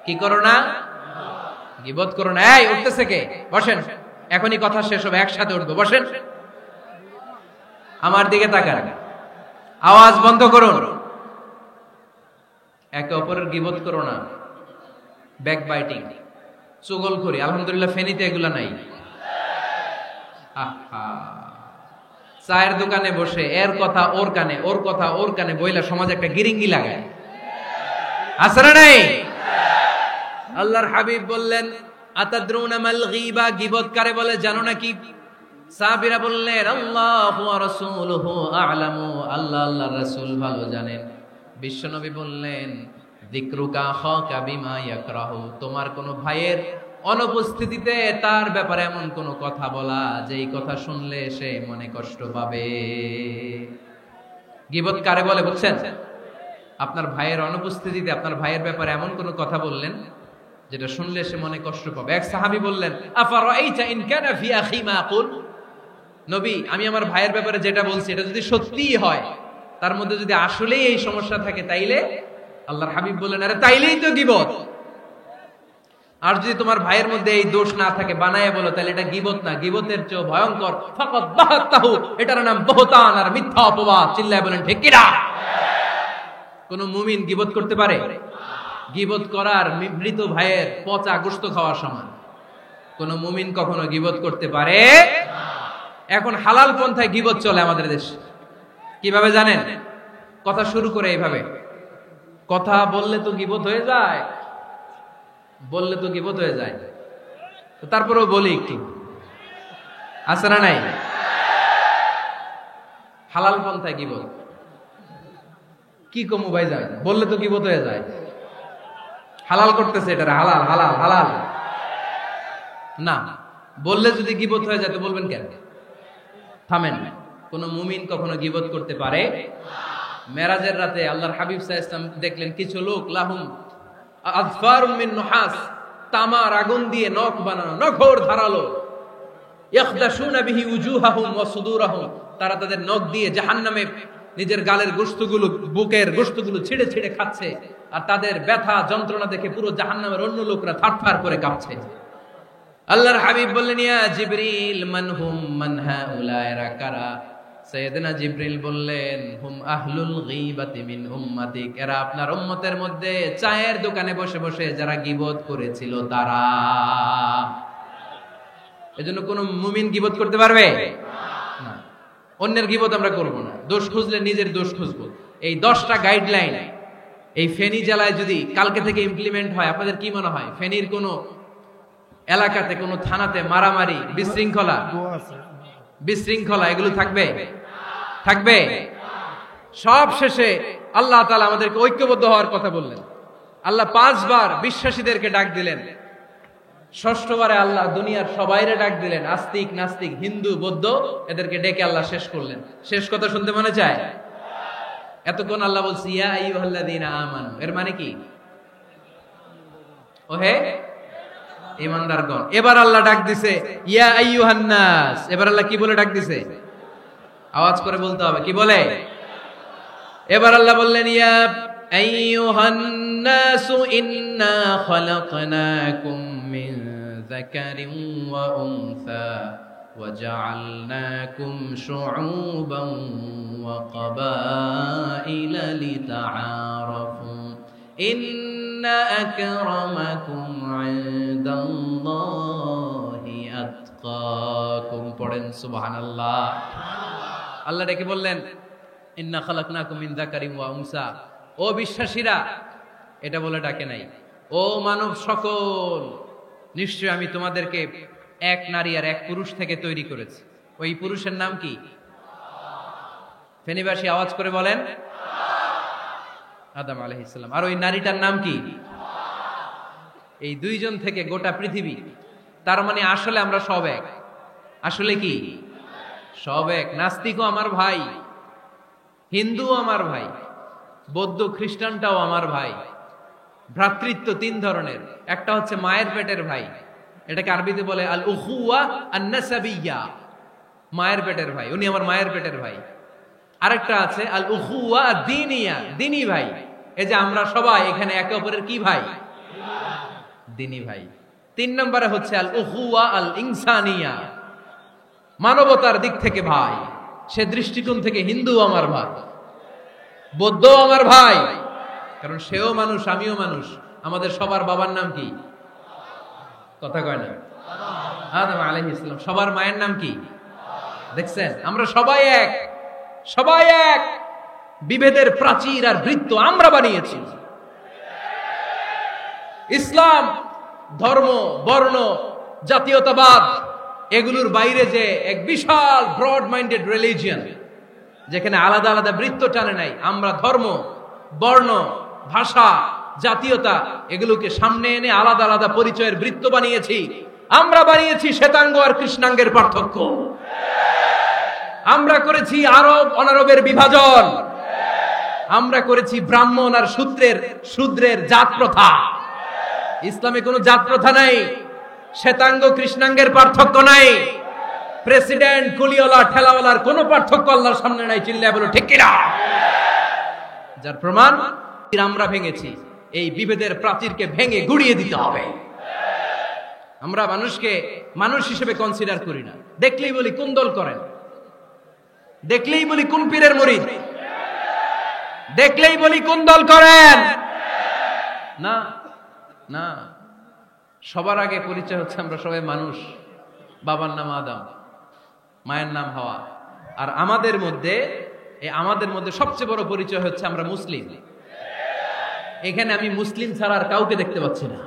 কি করো না? গীবত করো না। এই উঠতেছে কে? বসেন, এখনই কথা শেষ হবে, একসাথে উঠবো। বসেন, আমার দিকে তাকান, আওয়াজ বন্ধ করুন। একে অপরের গীবত করো না, ব্যাকবাইটিং, চুগলখড়ি। আলহামদুলিল্লাহ ফেনীতে এগুলা নাই। চায়ের দোকানে বসে এর কথা ওর কানে, ওর কথা ওর কানে বইলা সমাজ একটা গিরিঙ্গি লাগায়। আছে না নাই? আল্লাহর হাবিব বললেন, আতাদরুনা মাল গীবা, গীবত কারে বলে জানো নাকি? সাহাবীরা বললেন, আল্লাহু ওয়া রাসূলুহু আ'লামু, আল্লাহ আল্লাহর রাসূল ভালো জানেন। বিশ্বনবী বললেন, যিকরুকা আখাকা বিমা ইয়াকরাহু, তোমার কোন ভাইয়ের অনুপস্থিতিতে তার ব্যাপারে এমন কোন কথা বলা যেই কথা শুনলে সে মনে কষ্ট পাবে। গীবত কারে বলে বুঝছেন? আপনার ভাইয়ের অনুপস্থিতিতে আপনার ভাইয়ের ব্যাপারে এমন কোন কথা বললেন যেটা শুনলে সে মনে কষ্ট পাবে। এক সাহাবী বললেন, আফারাইতা ইন কানা ফি আখি মা আকুল, নবী আমি আমার ভাইয়ের ব্যাপারে যেটা বলছি এটা যদি সত্যিই হয়, তার মধ্যে যদি আসলেই এই সমস্যা থাকে, তাইলে আল্লাহর হাবিব বললেন, আরে তাইলেই তো গীবত। আর যদি তোমার ভাইয়ের মধ্যে এই দোষ না থাকে, বানায়া বলো, তাহলে এটা গীবত না, গীবতের চেয়ে ভয়ঙ্কর। ফাকাদ বাহাতাহু, এটার নাম বহতান আর মিথ্যা অপবাদ। চিল্লায় বলেন ঠিক কিনা? কোন মুমিন গীবত করতে পারে? গীবত করার মৃত ভাইয়ের পচা গোশত খাওয়ার সমান। কোন মুমিন কখনো গীবত করতে পারে? এখন হালাল পন্থায় গীবত চলে আমাদের দেশে। কিভাবে জানেন? কথা শুরু করে এইভাবে, কথা বললে তো গীবত হয়ে যায়, বললে তো গীবত হয়ে যায়, তারপরেও বলি একটু, আছে না নাই? হালাল পন্থায় গীবত কি কমু ভাই যায়, বললে তো গীবত হয়ে যায়। হালাল করতেছে এটা, হালাল হালাল হালাল না, বললে যদি গীবত হয়ে যায় তো বলবেন কেন? থামেন। কোন মুমিন কখনো গীবত করতে পারে? মেরাজের রাতে আল্লাহর হাবিব সাল্লাল্লাহু আলাইহি ওয়াসাল্লাম দেখলেন কিছু লোক লাহুম আযফারুম মিন নুহাস, তামার আগুন দিয়ে নখ বানানো, নখর ধারালো, ইয়াখদাশুনা বিহি উজুহাহুম ওয়া সুদুরাহুম, তারা তাদের নখ দিয়ে জাহান্নামে নিজের গালের গোশতগুলো, বুকের গোশতগুলো ছিঁড়ে ছিঁড়ে খাচ্ছে, আর তাদের ব্যথা যন্ত্রণা দেখে পুরো জাহান্নামের অন্য লোকরা থারথার করে কাঁপছে। আল্লাহর হাবিব বললেন, ইয়া জিবরিল মান হুম মান হাউলা, এরা কারা? সাইয়েদনা জিবরিল বললেন, হুম আহলুল গীবাতি মিন উম্মাতিক, এরা আপনার উম্মতের মধ্যে চায়ের দোকানে বসে বসে যারা গীবত করেছিল তারা। এজন্য কোন মুমিন গীবত করতে পারবে না। অন্যের গীবত আমরা করব না, দোষ খুঁজলে নিজের দোষ খুঁজবো। এই 10টা গাইডলাইন এই ফেনী জেলায় যদি কালকে থেকে ইমপ্লিমেন্ট হয়, আপনাদের কি মনে হয় ফেনীর কোন এলাকাতে, কোন থানাতে মারামারি, বিশৃঙ্খলা এগুলো থাকবে? থাকবে? সব শেষে আল্লাহ তাআলা আমাদেরকে ঐক্যবদ্ধ হওয়ার কথা বললেন। আল্লাহ 5 বার বিশ্বাসীদেরকে ডাক দিলেন, 6ষ্ঠবারে আল্লাহ দুনিয়ার সবাইরে ডাক দিলেন, আস্তিক নাস্তিক হিন্দু বৌদ্ধ এদেরকে ডেকে আল্লাহ শেষ করলেন। শেষ কথা শুনতে মনে চায়? এতক্ষণ আল্লাহ বলছে ইয়া আইয়ুহাল্লাযীনা আমানু, এর মানে কি? ওহে ঈমানদারগণ। এবার আল্লাহ ডাক দিছে ইয়া আইয়ুহান নাস। এবার আল্লাহ কি বলে ডাক দিছে? আওয়াজ করে বলতে হবে, কি বলে? এবার আল্লাহ বললেন, ইয়া আইয়ুহান নাস ইন্না খালাকনাকুম মিন যাকারিন ওয়া উনসা ওয়া জাআলনাকুম শুউবান ওয়া ক্বাবাইলা লিতাআরাফু ইন্না আকরামাকুম ইনদাল্লাহি আতকাকুম। পড়েন সুবহানাল্লাহ। আল্লাহ ডেকে বললেন, ইন্না খালাকনাকুম মিন যাকারিন ওয়া উনসা, ও বিশ্বাসীরা, এটা বলে ডাকে নাই, ও মানব সকল, নিশ্চয় আমি তোমাদেরকে এক নারী আর এক পুরুষ থেকে তৈরি করেছি। ওই পুরুষের নাম কি? ফেনীবাসী আওয়াজ করে বলেন, আদম আলাইহিস সালাম। আর ওই নারীটার নাম কি? এই দুইজন থেকে গোটা পৃথিবী। তার মানে আসলে আমরা সব এক। আসলে কি? সব এক। নাস্তিকও আমার ভাই, হিন্দুও আমার ভাই, বৌদ্ধ খ্রিস্টানটাও আমার ভাই। ভ্রাতৃত্ব 3 ধরনের। একটা হচ্ছে মায়ের পেটের ভাই, এটাকে আরবিতে বলে আল উখুয়া আন নাসাবিয়্যা, মায়ের পেটের ভাই, উনি আমার মায়ের পেটের ভাই। আরেকটা আছে আল উখুয়া দ্বীনিয়া, দ্বীনি ভাই। এই যে আমরা সবাই এখানে একে অপরের কি ভাই? দ্বীনি ভাই। 3 নম্বরে হচ্ছে আল উখুয়া আল ইনসানিয়া, মানবতার দিক থেকে ভাই। সে দৃষ্টিকোণ থেকে হিন্দু আমার ভাই, বৌদ্ধ আমার ভাই, কারণ সেও মানুষ আমিও মানুষ। আমাদের সবার বাবার নাম কি? কথা কয় না? আদম আলাইহিস সালাম। সবার মায়ের নাম কি? দেখছেন, আমরা সবাই এক, সবাই এক। বিভেদের প্রাচীর আর বৃত্ত আমরা বানিয়েছি। ইসলাম ধর্ম, বর্ণ, জাতীয়তাবাদ এগুলোর বাইরে যে এক বিশাল ব্রড মাইন্ডেড রিলিজিয়ন, যেখানে আলাদা আলাদা বৃত্ত টানে নাই। আমরা ধর্ম, বর্ণ, ভাষা, জাতীয়তা এগুলোকে সামনে এনে আলাদা আলাদা পরিচয়ের বৃত্ত বানিয়েছি। আমরা বানিয়েছি শ্বেতাঙ্গ আর কৃষ্ণাঙ্গের পার্থক্য, আমরা করেছি আরব অনারবের বিভাজন, আমরা করেছি ব্রাহ্মণ আর শূদ্রের জাত প্রথা। ইসলামে কোনো জাত প্রথা নাই, শ্বেতাঙ্গ কৃষ্ণাঙ্গের পার্থক্য নাই, প্রেসিডেন্ট কুলিওয়ালা ঠেলাওয়ালার কোনো পার্থক্য আল্লাহর সামনে নাই। চিল্লায় বলো ঠিক কিনা? যার প্রমাণ আমরা ভেঙেছি। এই বিভেদের প্রাচীরকে ভেঙে গুড়িয়ে দিতে হবে। আমরা মানুষকে মানুষ হিসেবে কনসিডার করি না। দেখলেই বলি কোন দল করেন, দেখলেই বলি কোন পীরের মুরিদ, দেখলেই বলি কোন দল করেন। না না, সবার আগে পরিচয় হচ্ছে আমরা সবাই মানুষ। বাবার নাম আদম, মায়ের নাম হাওয়া। আর আমাদের মধ্যে সবচেয়ে বড় পরিচয় হচ্ছে আমরা মুসলিম। এখানে আমি মুসলিম ছাড়া আর কাউকে দেখতে পাচ্ছি না,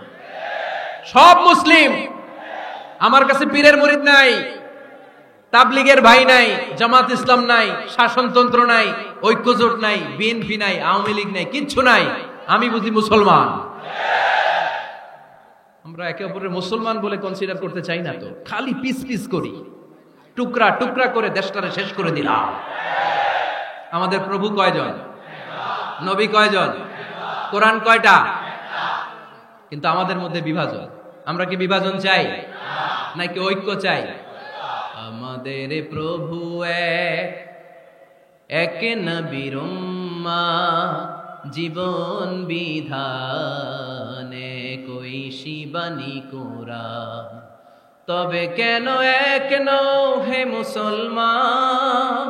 সব মুসলিম। আমার কাছে পীরের মুরিদ নাই, তাবলীগের ভাই নাই, জামাত ইসলাম নাই, শাসনতন্ত্র নাই, ঐক্যজোট নাই, বিএনপি নাই, আওয়ামী লীগ নাই, কিচ্ছু নাই। আমি বুঝি মুসলমান। আমরা একে অপরের মুসলমান বলে কনসিডার করতে চাই না তো, খালি পিস পিস করি, টুকরা টুকরা করে দেশটারে শেষ করে দিলাম। আমাদের প্রভু কয়জন? নবী কয়জন? কোরআন কয়টা? কিন্তু আমাদের মধ্যে বিভাজন। আমরা কি বিভাজন চাই নাকি ঐক্য চাই? আমাদের প্রভু এক নবীর উম্মাহ, জীবন বিধানে কই শিবানী কোরআন। তবে কেন এক নও হে মুসলমান,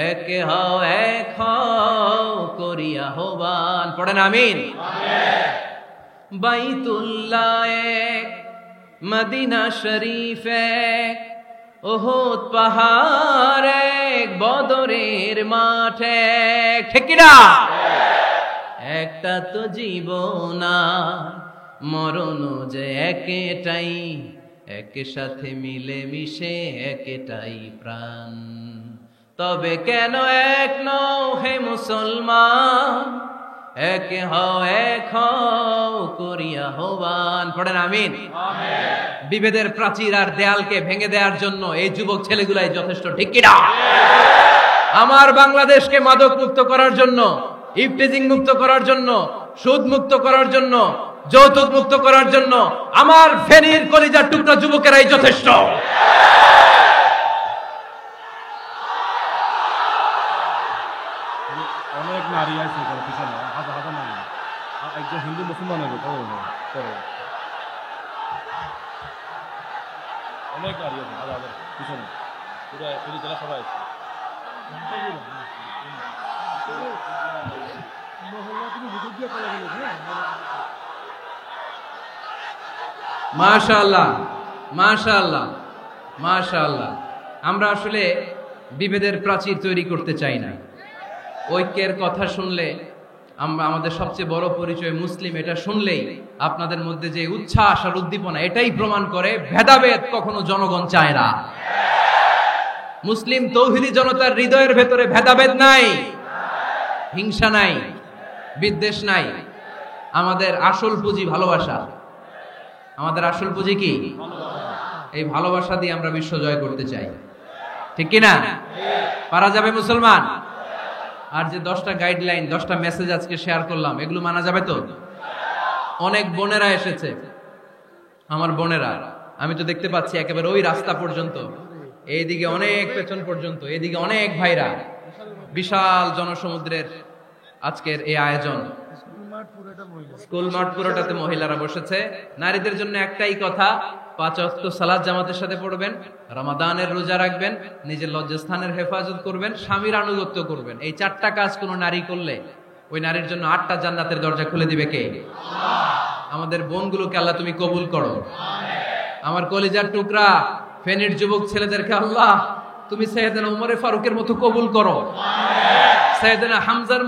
এক হও এক হও করিয়া আহ্বান। পড়েন আমিন। বাইতুল্লাহ এক, মদিনা শরীফ এক, উহুদ পাহাড় এক, বদরের মাঠ এক। ঠিক কিনা? একটা তো জীবন, মরণ যে একটাই, একসাথে মিলে মিশে একটাই প্রাণ। তবে কেন এক নও হে মুসলমান, এক হও এক হও করিয়া আহ্বান। পড়েন আমিন। বিভেদের প্রাচীর আর দেয়ালকে ভেঙে দেওয়ার জন্য এই যুবক ছেলেগুলাই যথেষ্ট। ঠিক কিনা? আমার বাংলাদেশকে মাদক মুক্ত করার জন্য, ইফটিজিং মুক্ত করার জন্য, সুদ মুক্ত করার জন্য, যৌতুক মুক্ত করার জন্য আমার ফেনীর কলিজার টুকরা যুবকেরাই যথেষ্ট। অনেক নারী আছে পিছনে, হাজার হাজার নারী, একজন হিন্দু মুসলমান অনেক নারী আছে, হাজার হাজার পিছনে, পুরো ফেরি জেলা সবাই আছে। মাশাআল্লাহ মাশাআল্লাহ মাশাআল্লাহ। আমরা আসলে বিভেদের প্রাচীর তৈরি করতে চাই না। ঐক্যের কথা শুনলে আমরা, আমাদের সবচেয়ে বড় পরিচয় মুসলিম, এটা শুনলেই আপনাদের মধ্যে যে উচ্ছ্বাস আর উদ্দীপনা, এটাই প্রমাণ করে ভেদাভেদ কখনো জনগণ চায় না। মুসলিম তৌহিদি জনতার হৃদয়ের ভেতরে ভেদাভেদ নাই, হিংসা নাই, বিদ্বেষ নাই। আমাদের আসল পুঁজি ভালোবাসা। আমাদের আসল পুঁজি কি? এই ভালোবাসা দিয়ে আমরা বিশ্ব জয় করতে চাই। ঠিক কিনা? পারা যাবে মুসলমান? আর যে 10টা গাইডলাইন, 10টা মেসেজ আজকে শেয়ার করলাম, এগুলো মানা যাবে তো? অনেক বোনেরা এসেছে, আমার বোনেরা, আমি তো দেখতে পাচ্ছি একেবারে ওই রাস্তা পর্যন্ত, এইদিকে অনেক পেছন পর্যন্ত, এইদিকে অনেক ভাইরা। বিশাল জনসমুদ্রের আজকের এই আয়োজন। স্কুল মাঠ পুরোটাতে মহিলারা বসেছে। নারীদের জন্য একটাই কথা, 5 ওয়াক্ত সালাত জামাতের সাথে পড়বেন, রমাদানের রোজা রাখবেন, নিজের লজ্জাস্থানের হেফাজত করবেন, স্বামীর আনুগত্য করবেন। এই 4টা কাজ কোনো নারী করলে ওই নারীর জন্য 8টা জান্নাতের দরজা খুলে দিবে কে? আমাদের বোনগুলোকে আল্লাহ তুমি কবুল করো। আমার কলিজার টুকরা ফেনীর যুবক ছেলেদেরকে আল্লাহ তুমি সাইয়েদনা উমরে ফারুকের মতো কবুল করো, সাইয়েদনা হামজার